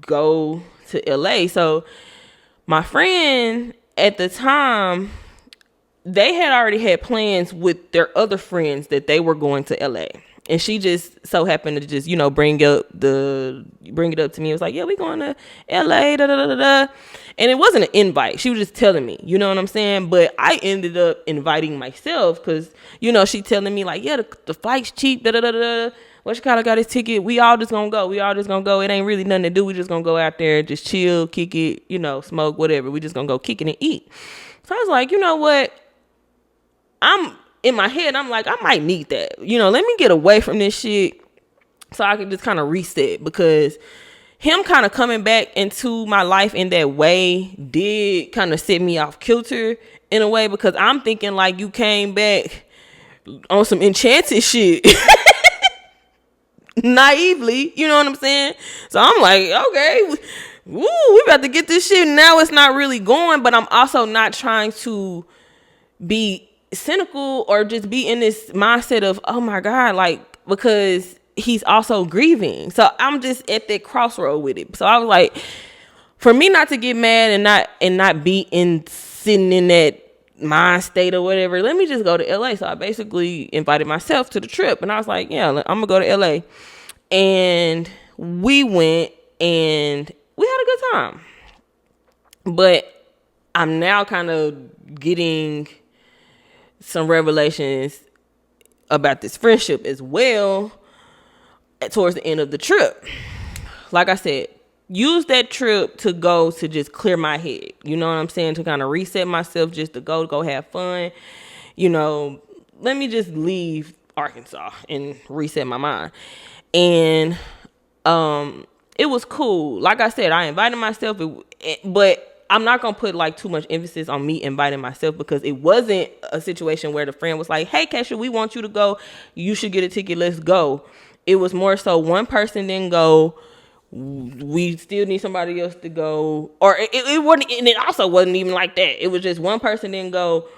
go to LA. So my friend at the time, they had already had plans with their other friends that they were going to LA. And she just so happened to just, you know, bring it up to me. It was like, yeah, we going to LA, da, da, da, da, da. And it wasn't an invite. She was just telling me, you know what I'm saying? But I ended up inviting myself because, you know, she telling me like, yeah, the flight's cheap, da, da, da, da. Well, she kind of got his ticket. We all just gonna go. It ain't really nothing to do. We just gonna go out there, just chill, kick it, you know, smoke, whatever. We just gonna go kick it and eat. So I was like, you know what? In my head, I'm like, I might need that. You know, let me get away from this shit so I can just kind of reset, because him kind of coming back into my life in that way did kind of set me off kilter in a way, because I'm thinking like you came back on some enchanted shit. Naively, you know what I'm saying? So I'm like, okay, we about to get this shit. Now it's not really going, but I'm also not trying to be cynical or just be in this mindset of, oh my God, like, because he's also grieving. So I'm just at that crossroad with it. So I was like, for me not to get mad and not be sitting in that mind state or whatever, let me just go to LA. So I basically invited myself to the trip, and I was like, yeah, I'm gonna go to LA. And we went and we had a good time. But I'm now kind of getting some revelations about this friendship as well towards the end of the trip. Like I said, use that trip to go to just clear my head. You know what I'm saying? To kind of reset myself, just to go have fun. You know, let me just leave Arkansas and reset my mind. And it was cool. Like I said, I invited myself, but I'm not going to put like too much emphasis on me inviting myself, because it wasn't a situation where the friend was like, hey, Kesha, we want you to go. You should get a ticket. Let's go. It was more so one person didn't go. We still need somebody else to go. Or it wasn't, and it also wasn't even like that. It was just one person didn't go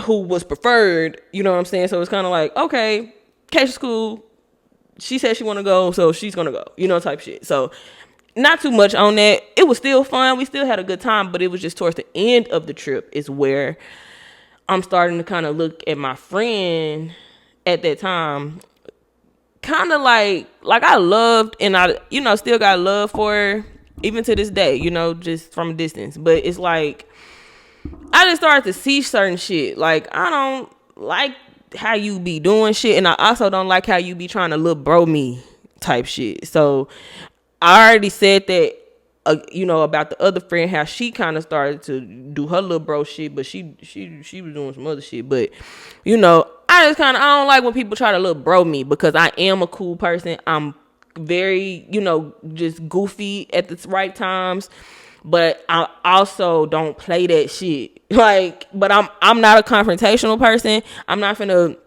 who was preferred. You know what I'm saying? So it's kind of like, okay, Kesha's cool. she said she want to go, so she's gonna go, type shit. So not too much on that. It was still fun. We still had a good time, but it was just towards the end of the trip is where I'm starting to kind of look at my friend at that time, kind of like I loved, and I still got love for her even to this day, just from a distance. But it's like I just started to see certain shit. Like, I don't like how you be doing shit, and I also don't like how you be trying to little bro me type shit. So I already said that, about the other friend, how she kind of started to do her little bro shit, but she was doing some other shit. But I just kind of, I don't like when people try to little bro me, because I am a cool person. I'm very, just goofy at the right times, but I also don't play that shit. Like, but I'm not a confrontational person. I'm not finna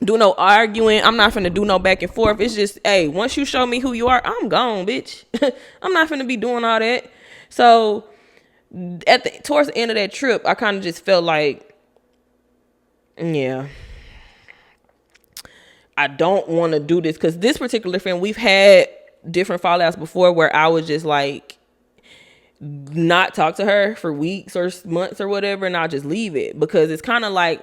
do no arguing. I'm not finna do no back and forth. It's just, hey, once you show me who you are, I'm gone, bitch. I'm not finna be doing all that. So towards the end of that trip, I kind of just felt like, yeah, I don't want to do this, because this particular friend, we've had different fallouts before where I was just like not talk to her for weeks or months or whatever, and I'll just leave it, because it's kind of like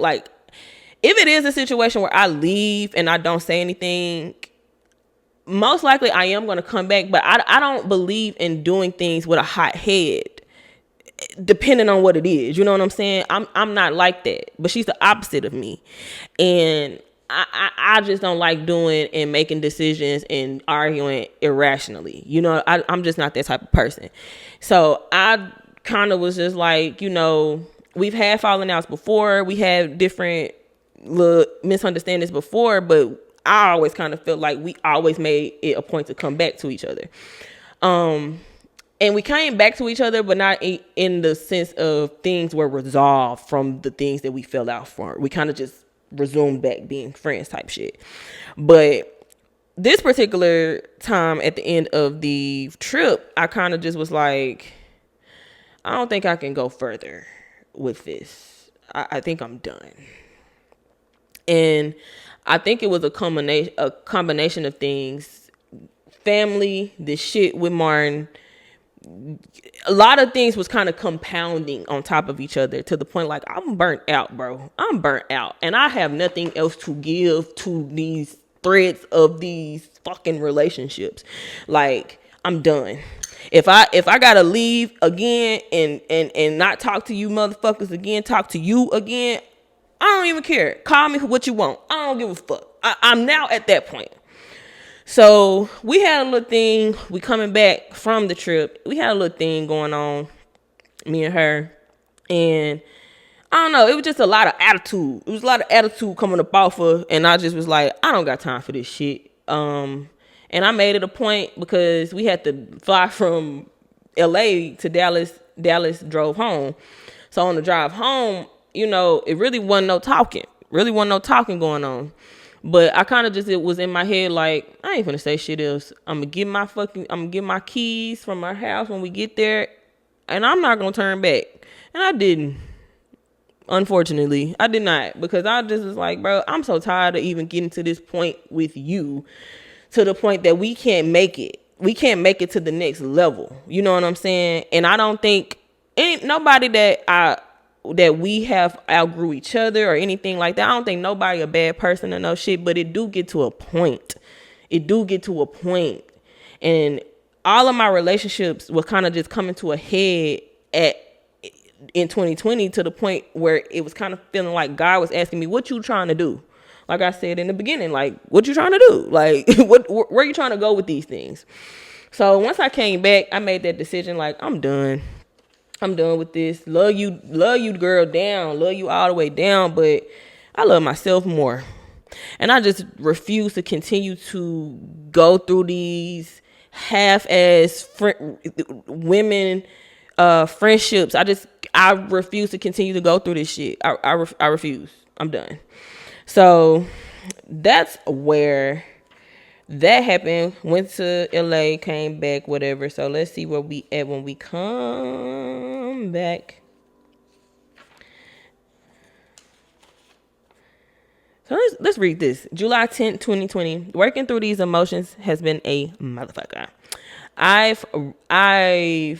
if it is a situation where I leave and I don't say anything, most likely I am going to come back. But I don't believe in doing things with a hot head, depending on what it is. You know what I'm saying? I'm not like that. But she's the opposite of me. And I just don't like doing and making decisions and arguing irrationally. I'm just not that type of person. So I kind of was just like, we've had falling outs before. We had different little misunderstandings before, but I always kind of felt like we always made it a point to come back to each other. And we came back to each other, but not in the sense of things were resolved from the things that we fell out for. We kind of just resumed back being friends type shit. But this particular time at the end of the trip, I kind of just was like, I don't think I can go further with this. I think I'm done. And I think it was a combination of things. Family, the shit with Martin, a lot of things was kind of compounding on top of each other, to the point like, I'm burnt out, bro. I'm burnt out. And I have nothing else to give to these threads of these fucking relationships. Like, I'm done. If I gotta leave again and not talk to you motherfuckers again, talk to you again, I don't even care. Call me what you want. I don't give a fuck. I'm now at that point. So we had a little thing. We coming back from the trip. We had a little thing going on, me and her. And I don't know. It was just a lot of attitude. It was a lot of attitude coming up off her. And I just was like, I don't got time for this shit. And I made it a point, because we had to fly from LA to Dallas. Dallas drove home. So on the drive home, it really wasn't no talking. Really wasn't no talking going on. But I kind of just, it was in my head like, I ain't finna say shit else. I'm gonna get my keys from my house when we get there, and I'm not gonna turn back. And I didn't. Unfortunately, I did not, because I just was like, bro, I'm so tired of even getting to this point with you, to the point that we can't make it. We can't make it to the next level. You know what I'm saying? And I don't think ain't nobody that we have outgrew each other or anything like that. I don't think nobody a bad person or no shit, but it do get to a point. And all of my relationships were kind of just coming to a head in 2020, to the point where it was kind of feeling like God was asking me, what you trying to do? Like I said in the beginning, like, what you trying to do? Like, where you trying to go with these things? So once I came back, I made that decision, like, I'm done with this. Love you girl down. Love you all the way down. But I love myself more. And I just refuse to continue to go through these half-ass women friendships. I refuse to continue to go through this shit. I refuse. I'm done. So that's where that happened. Went to LA, came back, whatever. So let's see where we at when we come back. So let's read this. July 10th, 2020. Working through these emotions has been a motherfucker. I've I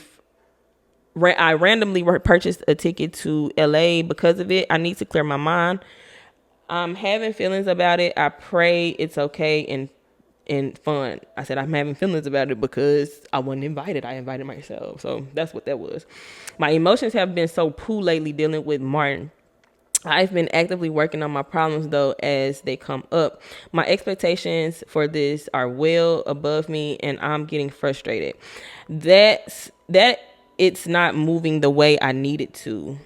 randomly purchased a ticket to LA because of it. I need to clear my mind. I'm having feelings about it. I pray it's okay and fun. I said I'm having feelings about it because I wasn't invited. I invited myself. So that's what that was. My emotions have been so poo lately dealing with Martin. I've been actively working on my problems though as they come up. My expectations for this are well above me and I'm getting frustrated. That it's not moving the way I need it to.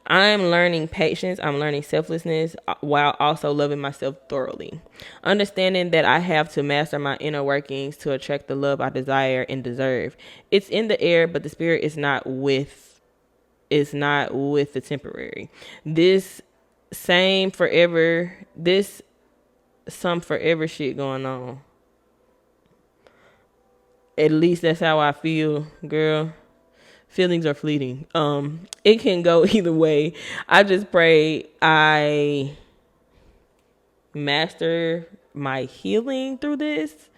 I'm learning patience. I'm learning selflessness while also loving myself thoroughly. Understanding that I have to master my inner workings to attract the love I desire and deserve. It's in the air, but the spirit is not with the temporary. This same forever, this some forever shit going on. At least that's how I feel, girl. Feelings are fleeting. It can go either way. I just pray I master my healing through this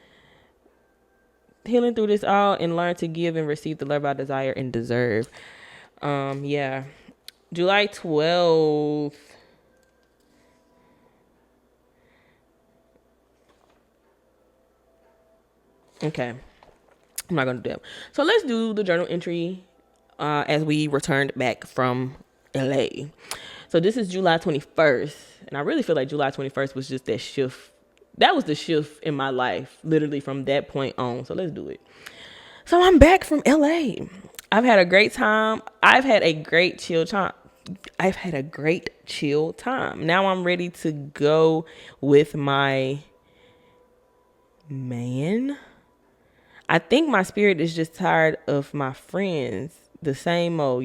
all and learn to give and receive the love I desire and deserve. Yeah. July 12th. Okay. I'm not going to do that. So let's do the journal entry as we returned back from LA. So this is July 21st. And I really feel like July 21st was just that shift. That was the shift in my life, literally from that point on. So let's do it. So I'm back from LA. I've had a great time. I've had a great chill time. Now I'm ready to go with my man. I think my spirit is just tired of my friends, the same old,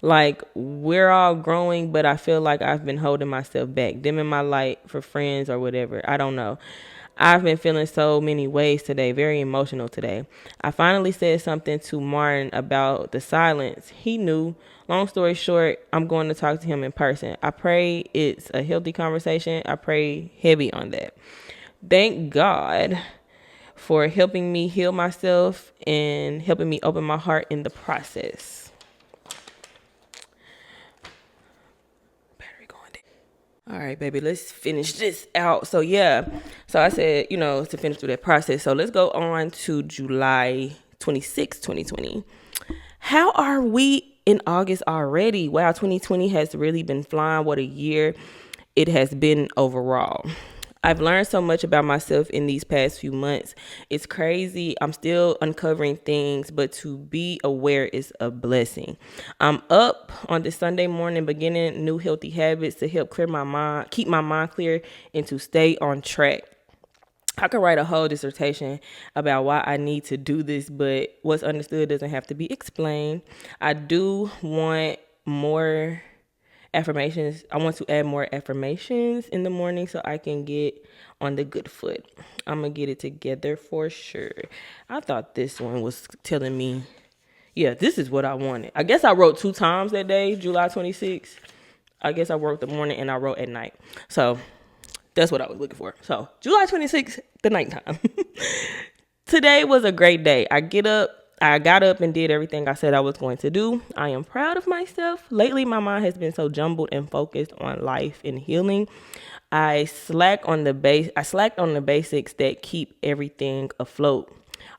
like we're all growing, but I feel like I've been holding myself back, dimming my light for friends or whatever. I don't know. I've been feeling so many ways today, very emotional today. I finally said something to Martin about the silence. He knew. Long story short, I'm going to talk to him in person. I pray it's a healthy conversation. I pray heavy on that. Thank God for helping me heal myself and helping me open my heart in the process. Battery going down. All right, baby, let's finish this out. So I said, to finish through that process. So let's go on to July 26, 2020. How are we in August already? Wow, 2020 has really been flying. What a year it has been overall. I've learned so much about myself in these past few months. It's crazy. I'm still uncovering things, but to be aware is a blessing. I'm up on this Sunday morning, beginning new healthy habits to help clear my mind, keep my mind clear, and to stay on track. I could write a whole dissertation about why I need to do this, but what's understood doesn't have to be explained. I do want more affirmations. I want to add more affirmations in the morning so I can get on the good foot. I'm gonna get it together for sure. I thought this one was telling me, this is what I wanted. I guess I wrote 2 times that day, July 26th. I guess I wrote the morning and I wrote at night. So that's what I was looking for. So July 26th, the nighttime. Today was a great day. I got up and did everything I said I was going to do. I am proud of myself. Lately, my mind has been so jumbled and focused on life and healing. I slacked on the basics that keep everything afloat.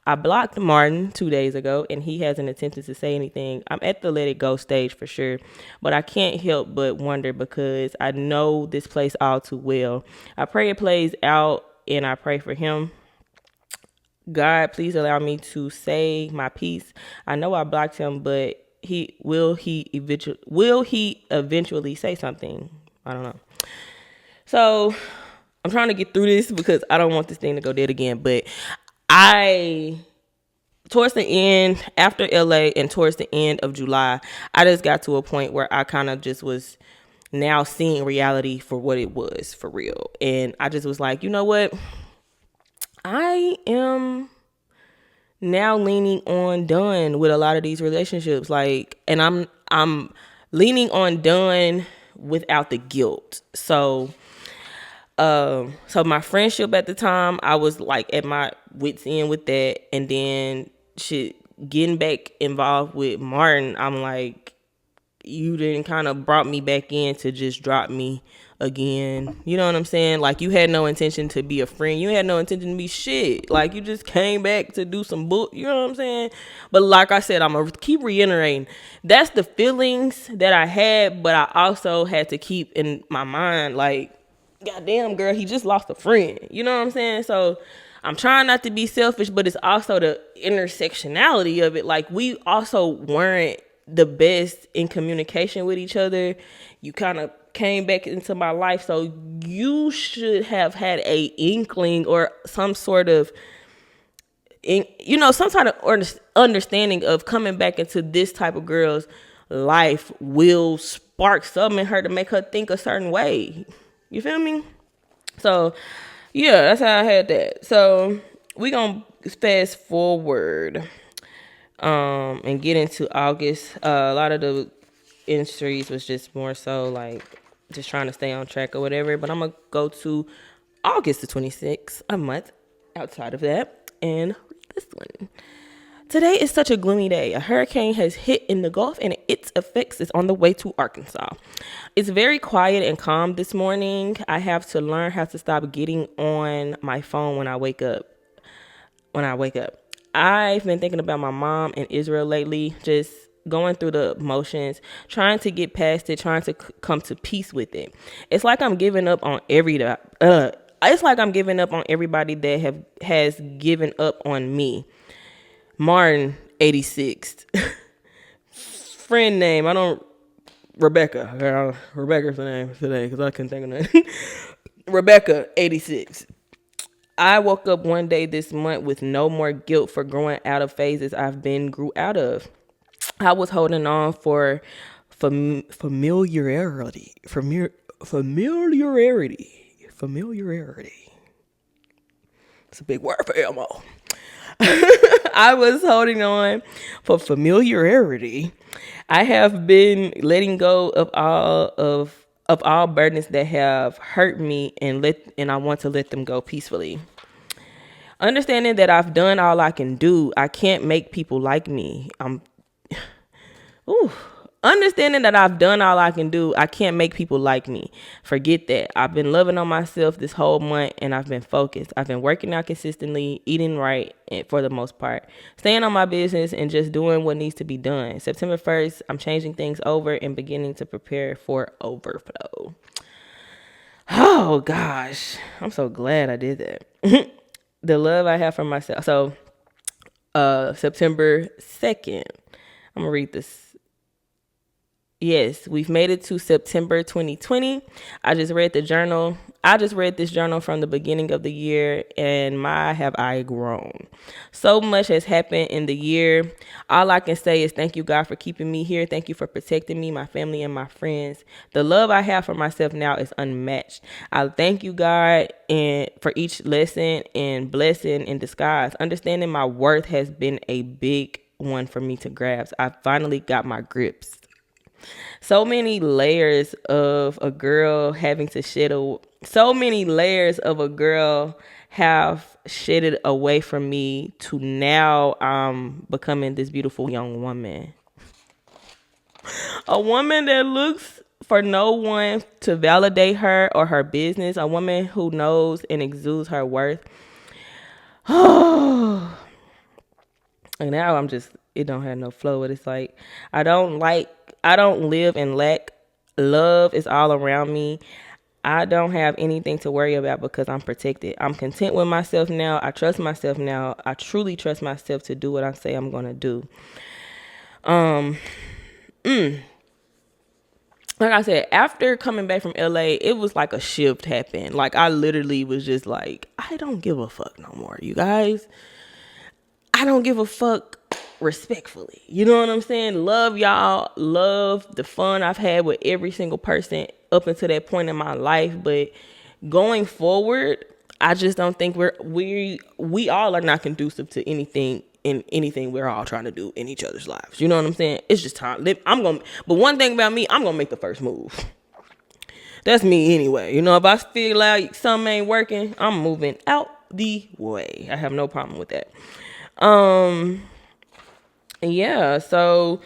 I blocked Martin 2 days ago, and he hasn't attempted to say anything. I'm at the let it go stage for sure, but I can't help but wonder because I know this place all too well. I pray it plays out, and I pray for him. God, please allow me to say my piece. I know I blocked him, but will he eventually say something? I don't know. So I'm trying to get through this because I don't want this thing to go dead again. But towards the end, after LA and towards the end of July, I just got to a point where I kind of just was now seeing reality for what it was for real. And I just was like, you know what? I am now leaning on done with a lot of these relationships. And I'm leaning on done without the guilt. So So my friendship at the time, I was like at my wits end with that, and then shit, getting back involved with Martin, I'm like, you didn't kind of brought me back in to just drop me again. You know what I'm saying? Like, you had no intention to be a friend. You had no intention to be shit. Like, you just came back to do some book. You know what I'm saying? But like I said, I'm going to keep reiterating. That's the feelings that I had, but I also had to keep in my mind, like, goddamn, girl, he just lost a friend. You know what I'm saying? So I'm trying not to be selfish, but it's also the intersectionality of it. Like, we also weren't the best in communication with each other. You kind of came back into my life, so you should have had a inkling or some sort of, some kind of understanding of coming back into this type of girl's life will spark something in her to make her think a certain way. You feel me? So yeah, that's how I had that. So we gonna fast forward and get into August. A lot of the entries was just more so like just trying to stay on track or whatever. But I'm gonna go to August the 26th, a month outside of that, and read this one. Today is such a gloomy day. A hurricane has hit in the Gulf and its effects is on the way to Arkansas. It's very quiet and calm this morning. I have to learn how to stop getting on my phone when I wake up. I've been thinking about my mom in Israel lately, just going through the motions, trying to get past it, trying to come to peace with it. It's like I'm giving up on everybody that has given up on me. Martin, 86. Friend name, Rebecca. Rebecca's the name today because I couldn't think of that. Rebecca, 86. I woke up one day this month with no more guilt for growing out of phases grew out of. I was holding on for familiarity. It's a big word for Elmo. I was holding on for familiarity. I have been letting go of all burdens that have hurt me and I want to let them go peacefully. Understanding that I've done all I can do, I can't make people like me. Understanding that I've done all I can do, I can't make people like me. Forget that. I've been loving on myself this whole month and I've been focused. I've been working out consistently, eating right for the most part, staying on my business and just doing what needs to be done. September 1st, I'm changing things over and beginning to prepare for overflow. Oh gosh, I'm so glad I did that. The love I have for myself. So September 2nd, I'm gonna read this. Yes, we've made it to September 2020. I just read this journal from the beginning of the year, and my have I grown. So much has happened in the year. All I can say is thank you, God, for keeping me here. Thank you for protecting me, my family, and my friends. The love I have for myself now is unmatched. I thank you, God, and for each lesson and blessing in disguise. Understanding my worth has been a big one for me to grasp. I finally got my grips. So many layers of a girl having to so many layers of a girl have shedded away from me to now I'm becoming this beautiful young woman. A woman that looks for no one to validate her or her business. A woman who knows and exudes her worth. And now it don't have no flow. But it's like, I don't live in lack. Love is all around me. I don't have anything to worry about because I'm protected. I'm content with myself now. I trust myself now. I truly trust myself to do what I say I'm going to do. Like I said, after coming back from LA, it was like a shift happened. Like, I literally was just like, I don't give a fuck no more, you guys. I don't give a fuck respectfully. You know what I'm saying? Love y'all. Love the fun I've had with every single person up until that point in my life. But going forward, I just don't think we all are not conducive to anything we're all trying to do in each other's lives. You know what I'm saying? It's just time. But one thing about me, I'm gonna make the first move. That's me anyway. You know, if I feel like something ain't working, I'm moving out the way. I have no problem with that. Yeah, so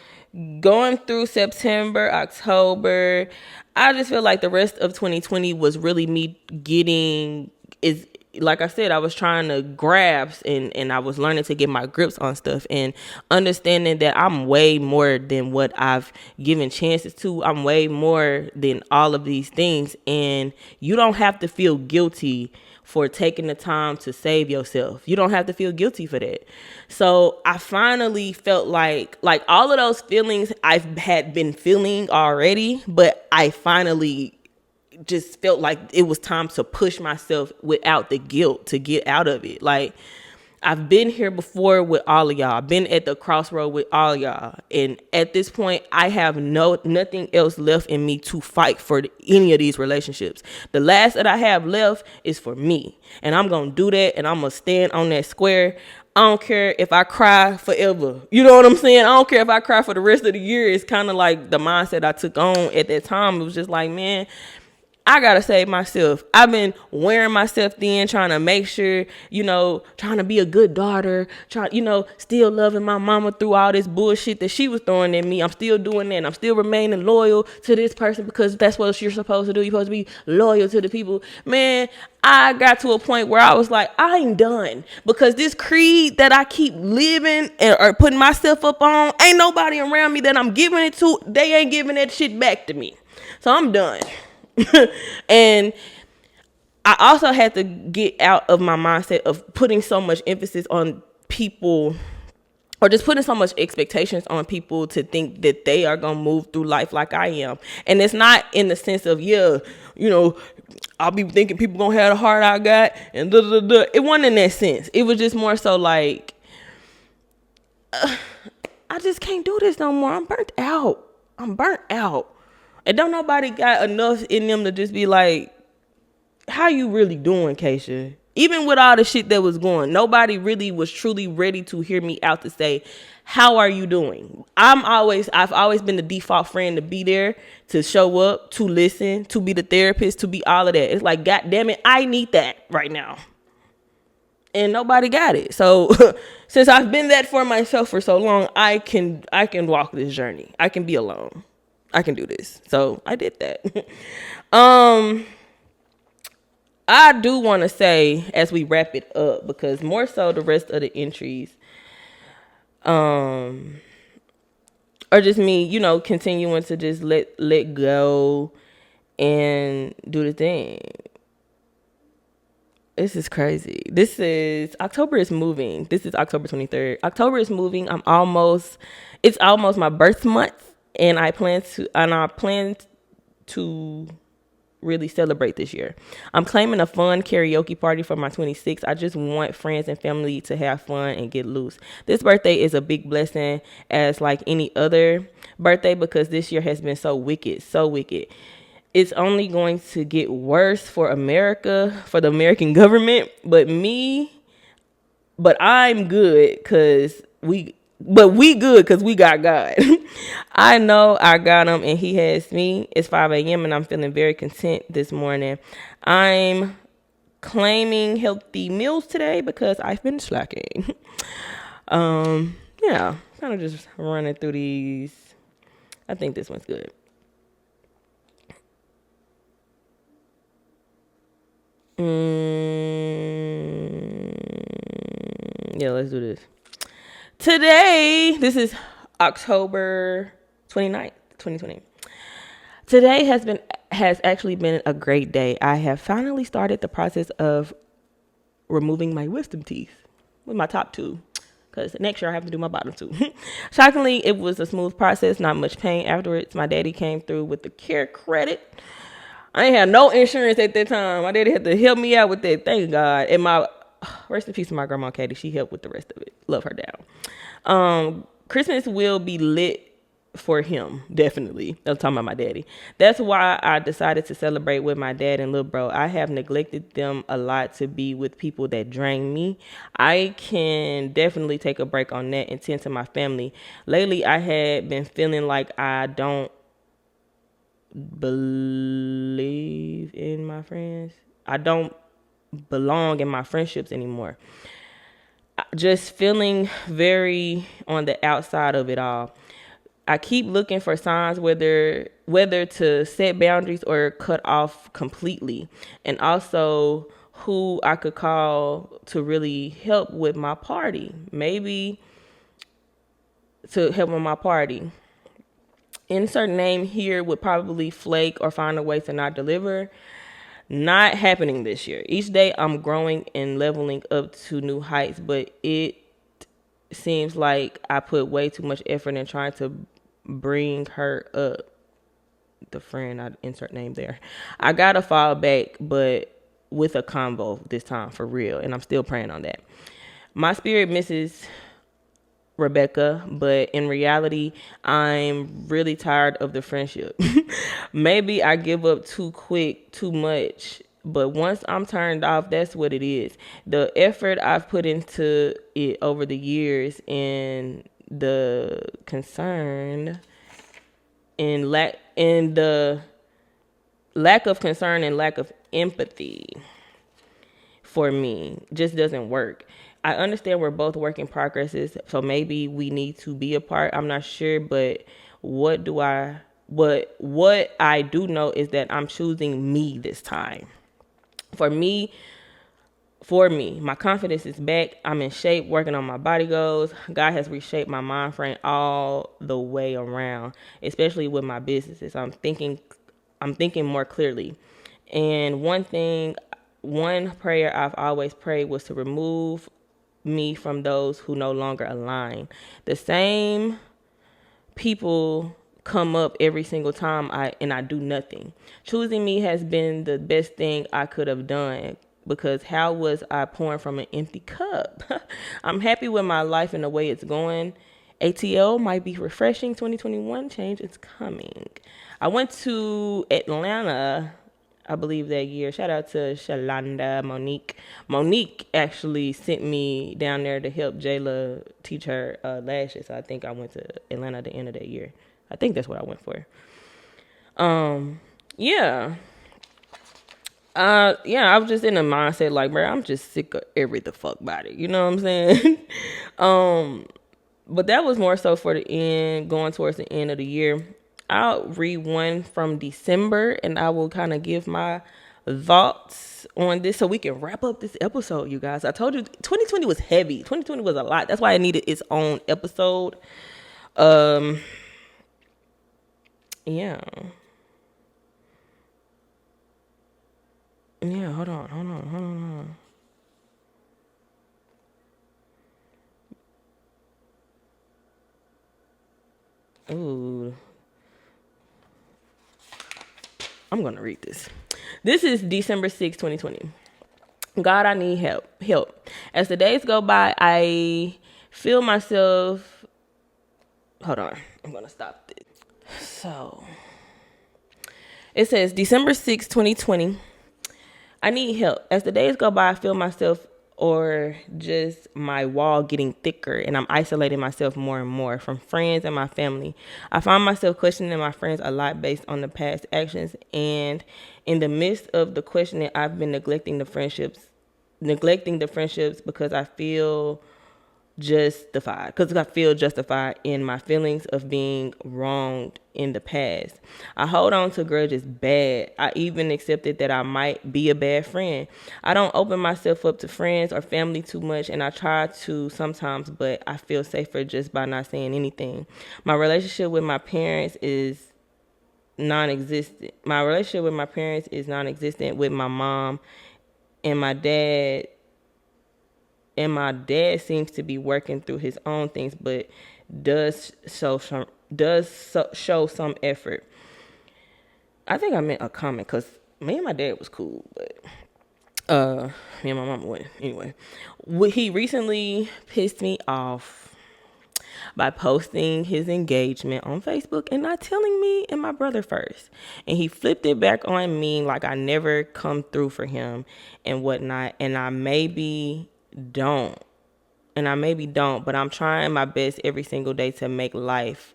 going through September, October, I just feel like the rest of 2020 was really me getting is like I said, I was trying to grasp and I was learning to get my grips on stuff and understanding that I'm way more than what I've given chances to. I'm way more than all of these things. And you don't have to feel guilty for taking the time to save yourself. You don't have to feel guilty for that. So I finally felt like all of those feelings I've had been feeling already, but I finally just felt like it was time to push myself without the guilt to get out of it. Like, I've been here before with all of y'all. I've been at the crossroad with all y'all. And at this point, I have nothing else left in me to fight for any of these relationships. The last that I have left is for me. And I'm going to do that. And I'm going to stand on that square. I don't care if I cry forever. You know what I'm saying? I don't care if I cry for the rest of the year. It's kind of like the mindset I took on at that time. It was just like, man, I gotta save myself. I've been wearing myself thin, trying to make sure, trying to be a good daughter, still loving my mama through all this bullshit that she was throwing at me. I'm still doing that. And I'm still remaining loyal to this person because that's what you're supposed to do. You're supposed to be loyal to the people. Man, I got to a point where I was like, I ain't done because this creed that I keep living or putting myself up on, ain't nobody around me that I'm giving it to. They ain't giving that shit back to me. So I'm done. And I also had to get out of my mindset of putting so much emphasis on people or just putting so much expectations on people to think that they are going to move through life like I am. And it's not in the sense of, I'll be thinking people going to have the heart I got and It wasn't in that sense. It was just more so like, I just can't do this no more. I'm burnt out. And don't nobody got enough in them to just be like, how you really doing, Keisha? Even with all the shit that was going, nobody really was truly ready to hear me out to say, how are you doing? I've always been the default friend to be there, to show up, to listen, to be the therapist, to be all of that. It's like, God damn it, I need that right now. And nobody got it. So since I've been that for myself for so long, I can walk this journey. I can be alone. I can do this. So I did that. I do want to say as we wrap it up, because more so the rest of the entries are just me, continuing to just let go and do the thing. This is crazy. October is moving. This is October 23rd. October is moving. It's almost my birth month. And I plan to really celebrate this year. I'm claiming a fun karaoke party for my 26th. I just want friends and family to have fun and get loose. This birthday is a big blessing as like any other birthday because this year has been so wicked, so wicked. It's only going to get worse for America, for the American government, but I'm good because we good because we got God. I know I got him and he has me. It's 5 a.m. and I'm feeling very content this morning. I'm claiming healthy meals today because I've been slacking. Yeah, kind of just running through these. I think this one's good. Yeah, let's do this. Today, this is October 29th, 2020. Today has actually been a great day. I have finally started the process of removing my wisdom teeth with my top two, because next year I have to do my bottom two. Shockingly, it was a smooth process, not much pain afterwards. My daddy came through with the care credit. I ain't had no insurance at that time. My daddy had to help me out with that. Thank God. And rest in peace to my grandma Katie. She helped with the rest of it. Love her down. Christmas will be lit for him, definitely. I'm talking about my daddy. That's why I decided to celebrate with my dad and little bro. I have neglected them a lot to be with people that drain me. I can definitely take a break on that and tend to my family. Lately, I had been feeling like I don't believe in my friends. I don't belong in my friendships anymore. Just feeling very on the outside of it all. I keep looking for signs whether to set boundaries or cut off completely. And also who I could call to really help with my party. Maybe to help with my party. Insert name here would probably flake or find a way to not deliver. Not happening this year. Each day I'm growing and leveling up to new heights, but it seems like I put way too much effort in trying to bring her up. The friend, I insert name there. I gotta fall back, but with a combo this time for real, and I'm still praying on that. My spirit misses Rebecca, but in reality, I'm really tired of the friendship. Maybe I give up too quick, too much. But once I'm turned off, that's what it is. The effort I've put into it over the years and the concern and the lack of concern and lack of empathy for me just doesn't work. I understand we're both work in progresses, so maybe we need to be apart. I'm not sure, but what I do know is that I'm choosing me this time. For me, my confidence is back. I'm in shape, working on my body goals. God has reshaped my mind frame all the way around, especially with my businesses. I'm thinking more clearly. And one prayer I've always prayed was to remove me from those who no longer align. The same people come up every single time I do nothing. Choosing me has been the best thing I could have done because how was I pouring from an empty cup? I'm happy with my life and the way it's going. ATL might be refreshing. 2021 change is coming. I went to Atlanta, I believe, that year. Shout out to Shalonda, Monique. Monique actually sent me down there to help Jayla teach her lashes. So I think I went to Atlanta at the end of that year. I think that's what I went for. Yeah. I was just in a mindset like, bro, I'm just sick of every the fuck body. You know what I'm saying? But that was more so for the end, going towards the end of the year. I'll read one from December and I will kind of give my thoughts on this so we can wrap up this episode, you guys. I told you 2020 was heavy. 2020 was a lot. That's why I needed its own episode. Yeah. Yeah, hold on. Ooh. I'm going to read this. This is December 6, 2020. God, I need help. As the days go by, I feel myself... Hold on. I'm going to stop this. So, it says December 6, 2020. I need help. As the days go by, I feel myself or just my wall getting thicker and I'm isolating myself more and more from friends and my family. I find myself questioning my friends a lot based on the past actions, and in the midst of the questioning, I've been neglecting the friendships because I feel justified in my feelings of being wronged in the past. I hold on to grudges bad. I even accepted that I might be a bad friend. I don't open myself up to friends or family too much, and I try to sometimes, but I feel safer just by not saying anything. My relationship with my parents is non-existent. With my mom and my dad. And my dad seems to be working through his own things, but does show some effort. I think I meant a comment because me and my dad was cool, but me and my mama went anyway. He recently pissed me off by posting his engagement on Facebook and not telling me and my brother first. And he flipped it back on me like I never come through for him and whatnot. And I maybe don't and I maybe don't, but I'm trying my best every single day to make a life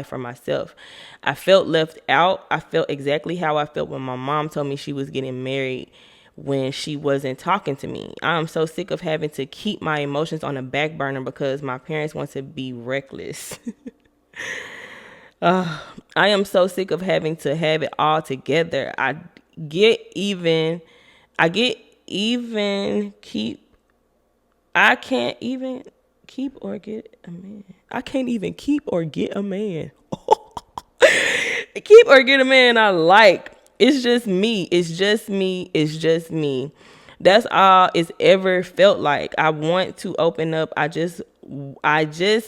for myself. I felt left out. I felt exactly how I felt when my mom told me she was getting married when she wasn't talking to me. I'm so sick of having to keep my emotions on the back burner because my parents want to be reckless. I am so sick of having to have it all together. Get even, I get even keep I can't even keep or get a man. I can't even keep or get a man. Keep or get a man I like. It's just me. It's just me. It's just me. That's all it's ever felt like. I want to open up. I just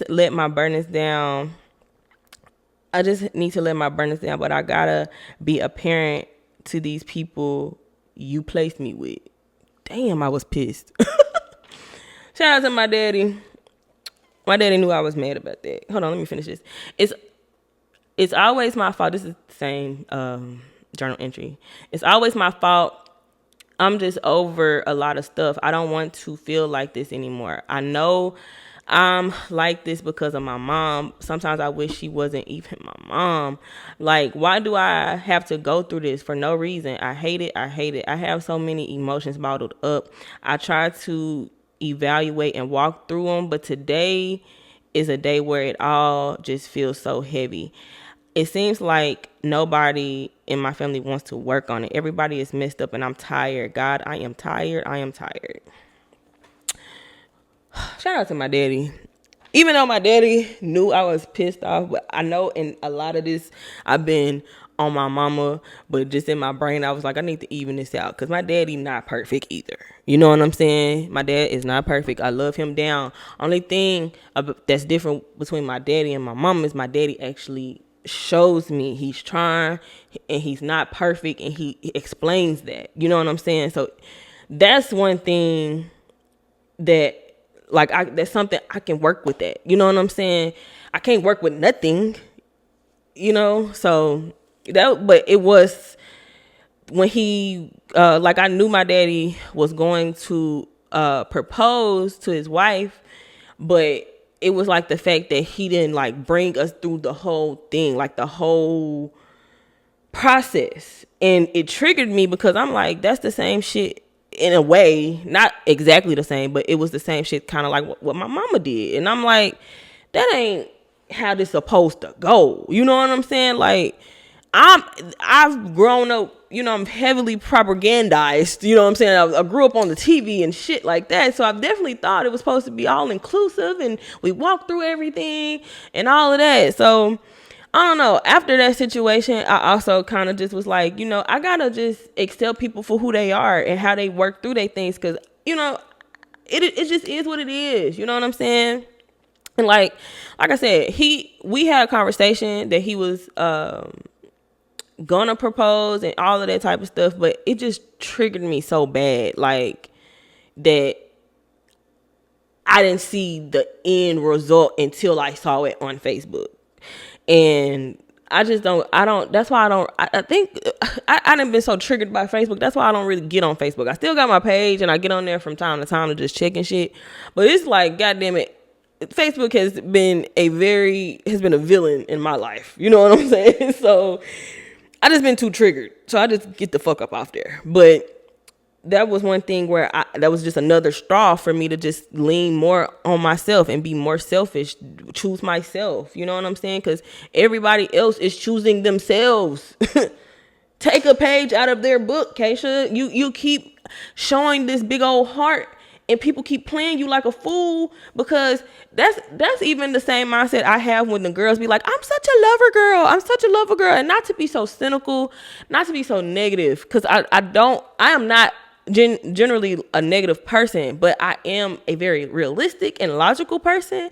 let my burdens down. I just need to let my burdens down, but I gotta be a parent to these people you placed me with. Damn, I was pissed. Shout out to my daddy. My daddy knew I was mad about that. Hold on, let me finish this. It's always my fault. This is the same journal entry. It's always my fault. I'm just over a lot of stuff. I don't want to feel like this anymore. I know I'm like this because of my mom. Sometimes I wish she wasn't even my mom. Like, why do I have to go through this for no reason? I hate it. I hate it. I have so many emotions bottled up. I try to evaluate and walk through them, but today is a day where it all just feels so heavy. It seems like nobody in my family wants to work on it. Everybody is messed up and I'm tired. God, I am tired. I am tired. Shout out to my daddy. Even though my daddy knew I was pissed off, but I know in a lot of this, I've been on my mama, but just in my brain, I was like, I need to even this out because my daddy not perfect either. You know what I'm saying? My dad is not perfect. I love him down. Only thing that's different between my daddy and my mom is my daddy actually shows me he's trying and he's not perfect and he explains that. You know what I'm saying? So that's one thing that that's something I can work with that. You know what I'm saying? I can't work with nothing, so but it was when he, I knew my daddy was going to propose to his wife, but it was like the fact that he didn't bring us through the whole thing, the whole process. And it triggered me because I'm like, that's the same shit in a way, not exactly the same, but it was the same shit kind of like what my mama did. And I'm like, that ain't how this supposed to go. You know what I'm saying? I've grown up, I'm heavily propagandized, you know what I'm saying? I grew up on the TV and shit like that. So I've definitely thought it was supposed to be all inclusive and we walked through everything and all of that. So I don't know. After that situation, I also kind of just was like, I gotta just accept people for who they are and how they work through their things. Cause, it just is what it is. You know what I'm saying? And like I said, we had a conversation that he was, gonna propose and all of that type of stuff, but it just triggered me so bad, that I didn't see the end result until I saw it on Facebook. And I don't, that's why I think I done been so triggered by Facebook. That's why I don't really get on Facebook. I still got my page and I get on there from time to time to just check and shit. But it's goddamn it, Facebook has been a villain in my life. You know what I'm saying? So I just been too triggered. So I just get the fuck up off there. But that was one thing where that was just another straw for me to just lean more on myself and be more selfish, choose myself. You know what I'm saying? Because everybody else is choosing themselves. Take a page out of their book, Keisha. You keep showing this big old heart and people keep playing you like a fool, because that's even the same mindset I have when the girls be like, I'm such a lover girl. I'm such a lover girl. And not to be so cynical, not to be so negative, because I am not generally a negative person, but I am a very realistic and logical person.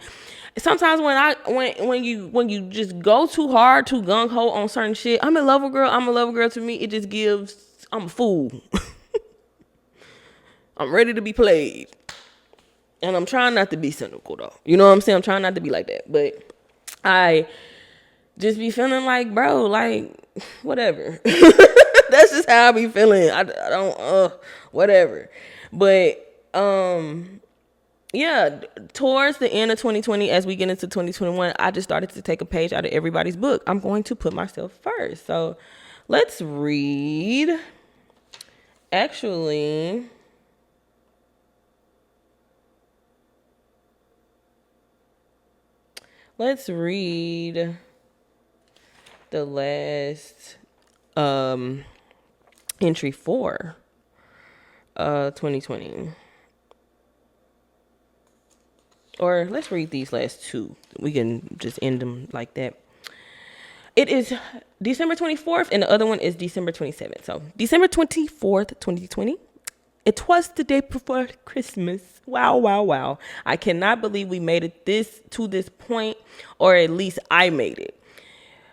Sometimes when you just go too hard, too gung ho on certain shit, I'm a lover girl. To me, it just gives, I'm a fool. I'm ready to be played. And I'm trying not to be cynical though. You know what I'm saying? I'm trying not to be like that. But I just be feeling like, bro, whatever. That's just how I be feeling. I don't, whatever. But, yeah, towards the end of 2020, as we get into 2021, I just started to take a page out of everybody's book. I'm going to put myself first. So let's read. Actually, let's read the last entry for 2020. Or let's read these last two. We can just end them like that. It is December 24th, and the other one is December 27th. So December 24th, 2020. It was the day before Christmas. Wow, wow, wow. I cannot believe we made it to this point, or at least I made it.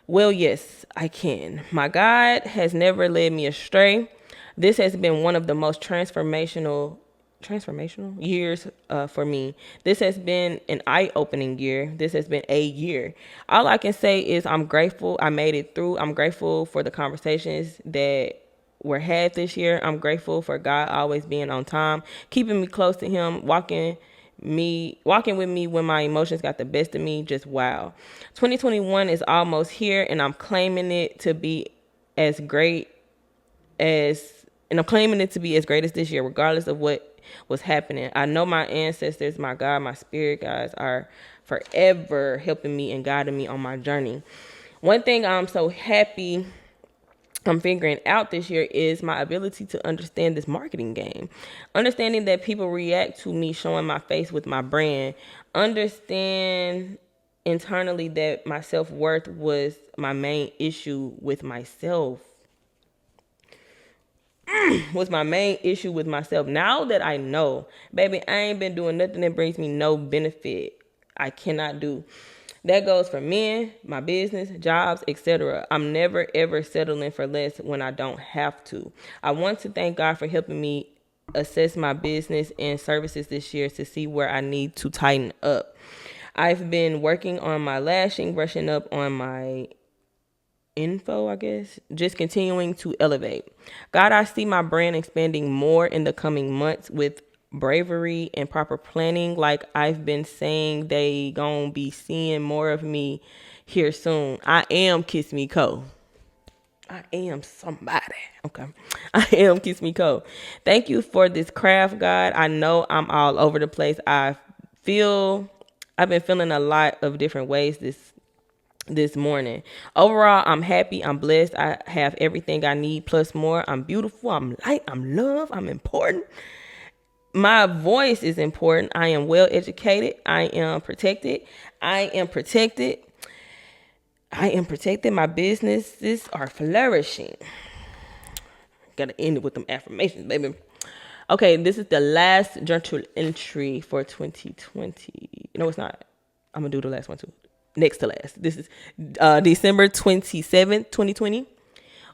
Well, yes, I can. My God has never led me astray. This has been one of the most transformational years for me. This has been an eye-opening year. This has been a year. All I can say is I'm grateful I made it through. I'm grateful for the conversations that were had this year. I'm grateful for God always being on time, keeping me close to him, walking with me when my emotions got the best of me. Just wow. 2021 is almost here, and I'm claiming it to be as great as great as this year, regardless of what was happening. I know my ancestors, my God, my spirit guides are forever helping me and guiding me on my journey. One thing I'm so happy I'm figuring out this year is my ability to understand this marketing game. Understanding that people react to me showing my face with my brand. Understand internally that my self-worth was my main issue with myself. Was my main issue with myself. Now that I know, baby, I ain't been doing nothing that brings me no benefit. I cannot do. That goes for men, my business, jobs, etc. I'm never ever settling for less when I don't have to. I want to thank God for helping me assess my business and services this year to see where I need to tighten up. I've been working on my lashing, brushing up on my info, I guess, just continuing to elevate. God, I see my brand expanding more in the coming months with bravery and proper planning. Like I've been saying, they gonna be seeing more of me here soon. I am Kiss Me Co. I am somebody. Okay. I am Kiss Me Co. Thank you for this craft, God. I know I'm all over the place. I've been feeling a lot of different ways this morning. Overall, I'm happy. I'm blessed. I have everything I need plus more. I'm beautiful. I'm light. I'm love. I'm important. My voice is important. I am well educated. I am protected. I am protected. I am protected. My businesses are flourishing. Gotta end it with them affirmations, baby. Okay, this is the last journal entry for 2020. No, it's not. I'm gonna do the last one too. Next to last. This is December 27th, 2020.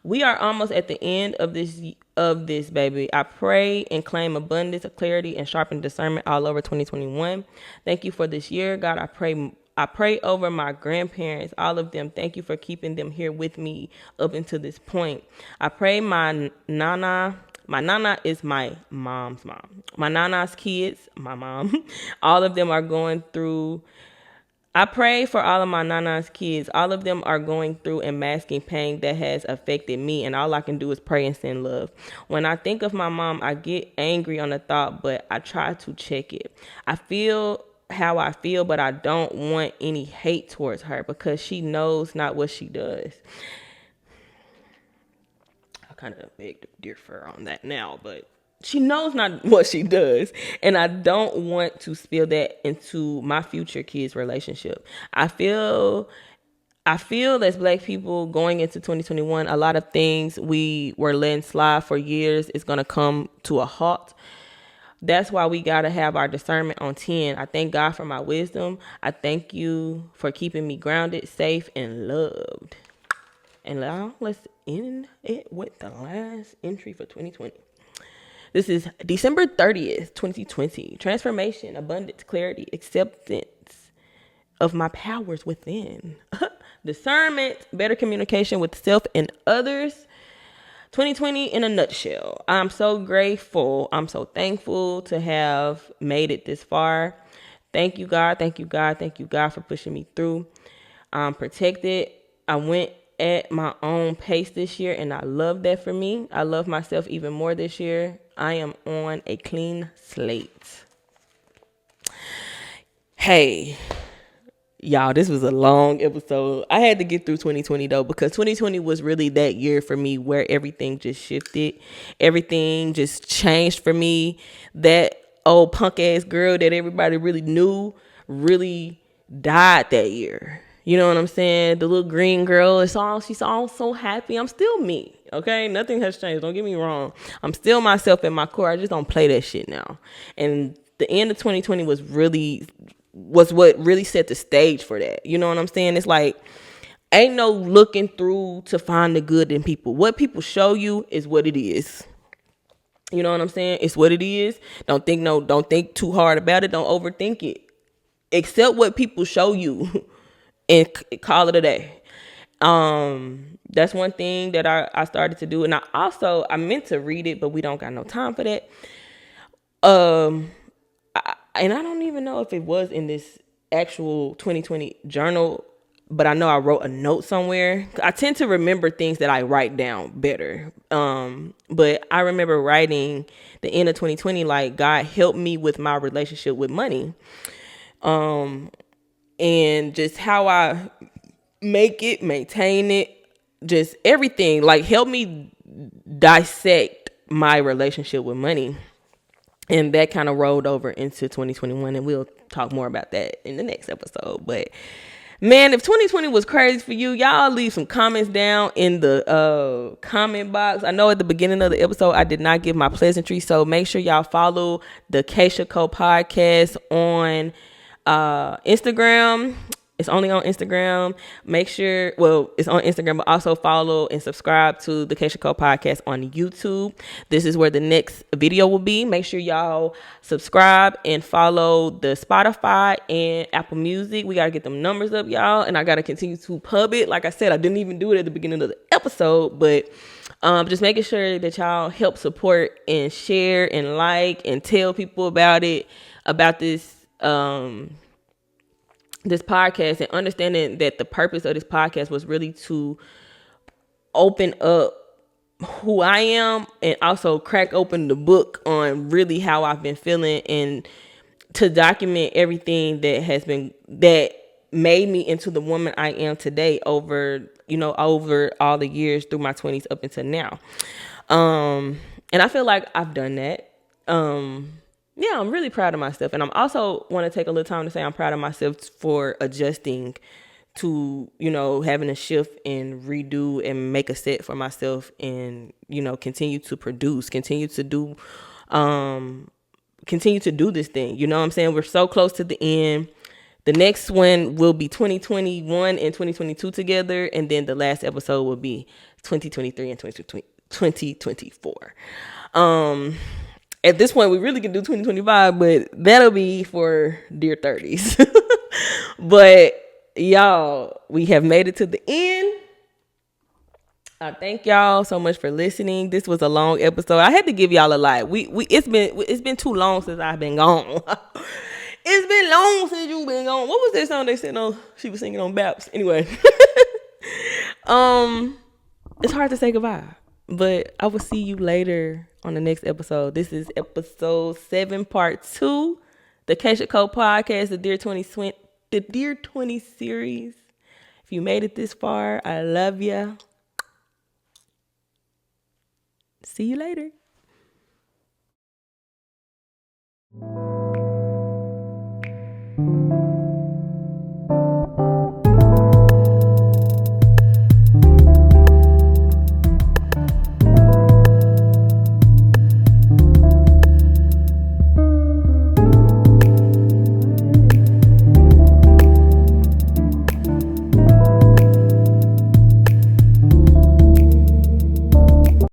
We are almost at the end of this, baby. I pray and claim abundance of clarity and sharpened discernment all over 2021. Thank you for this year, God. I pray over my grandparents, all of them. Thank you for keeping them here with me up until this point. I pray my nana is my mom's mom. My nana's kids, my mom, all of them are going through. I pray for all of my nana's kids. All of them are going through and masking pain that has affected me, and all I can do is pray and send love. When I think of my mom, I get angry on the thought, but I try to check it. I feel how I feel, but I don't want any hate towards her because she knows not what she does. I kind of beg to differ on that now, but she knows not what she does, and I don't want to spill that into my future kids' relationship. I feel as Black people going into 2021, a lot of things we were letting slide for years is going to come to a halt. That's why we got to have our discernment on 10. I thank God for my wisdom. I thank you for keeping me grounded, safe, and loved. And now let's end it with the last entry for 2020. This is December 30th, 2020. Transformation, abundance, clarity, acceptance of my powers within. Discernment, better communication with self and others. 2020 in a nutshell. I'm so grateful. I'm so thankful to have made it this far. Thank you, God. Thank you, God. Thank you, God, for pushing me through. I'm protected. I went at my own pace this year, and I love that for me. I love myself even more this year. I am on a clean slate. Hey, y'all, this was a long episode. I had to get through 2020 though, because 2020 was really that year for me where everything just shifted. Everything just changed for me. That old punk ass girl that everybody really knew really died that year. You know what I'm saying? The little green girl, she's all so happy. I'm still me. Okay, nothing has changed. Don't get me wrong. I'm still myself at my core. I just don't play that shit now. And the end of 2020 was what really set the stage for that. You know what I'm saying? It's like, ain't no looking through to find the good in people. What people show you is what it is. You know what I'm saying? It's what it is. Don't think too hard about it. Don't overthink it. Accept what people show you and call it a day. That's one thing that I started to do. And I meant to read it, but we don't got no time for that. And I don't even know if it was in this actual 2020 journal, but I know I wrote a note somewhere. I tend to remember things that I write down better. But I remember writing the end of 2020, like, God helped me with my relationship with money. And just how I make it, maintain it, just everything. Like, help me dissect my relationship with money. And that kind of rolled over into 2021, and we'll talk more about that in the next episode. But man, if 2020 was crazy for you, y'all leave some comments down in the comment box. I know at the beginning of the episode, I did not give my pleasantry, so make sure y'all follow the Keisha Co podcast on Instagram. It's only on Instagram. It's on Instagram, but also follow and subscribe to the Keisha Co podcast on YouTube. This is where the next video will be. Make sure y'all subscribe and follow the Spotify and Apple Music. We got to get them numbers up, y'all. And I got to continue to pub it. Like I said, I didn't even do it at the beginning of the episode, but just making sure that y'all help support and share and like and tell people about it, about this podcast, and understanding that the purpose of this podcast was really to open up who I am and also crack open the book on really how I've been feeling, and to document everything that made me into the woman I am today over all the years through my 20s up until now. And I feel like I've done that. Yeah, I'm really proud of myself. And I'm also want to take a little time to say I'm proud of myself for adjusting to, having a shift and redo and make a set for myself, and, continue to produce, continue to do this thing. You know what I'm saying? We're so close to the end. The next one will be 2021 and 2022 together. And then the last episode will be 2023 and 2024. At this point, we really can do 2025, but that'll be for dear 30s. But y'all, we have made it to the end. I thank y'all so much for listening. This was a long episode. I had to give y'all a lot. It's been too long since I've been gone. It's been long since you've been gone. What was that song they said on? She was singing on Baps. Anyway, it's hard to say goodbye, but I will see you later on the next episode. This is episode 7, part 2, the Keisha Co podcast, the Dear 20 series. If you made it this far, I love ya. See you later.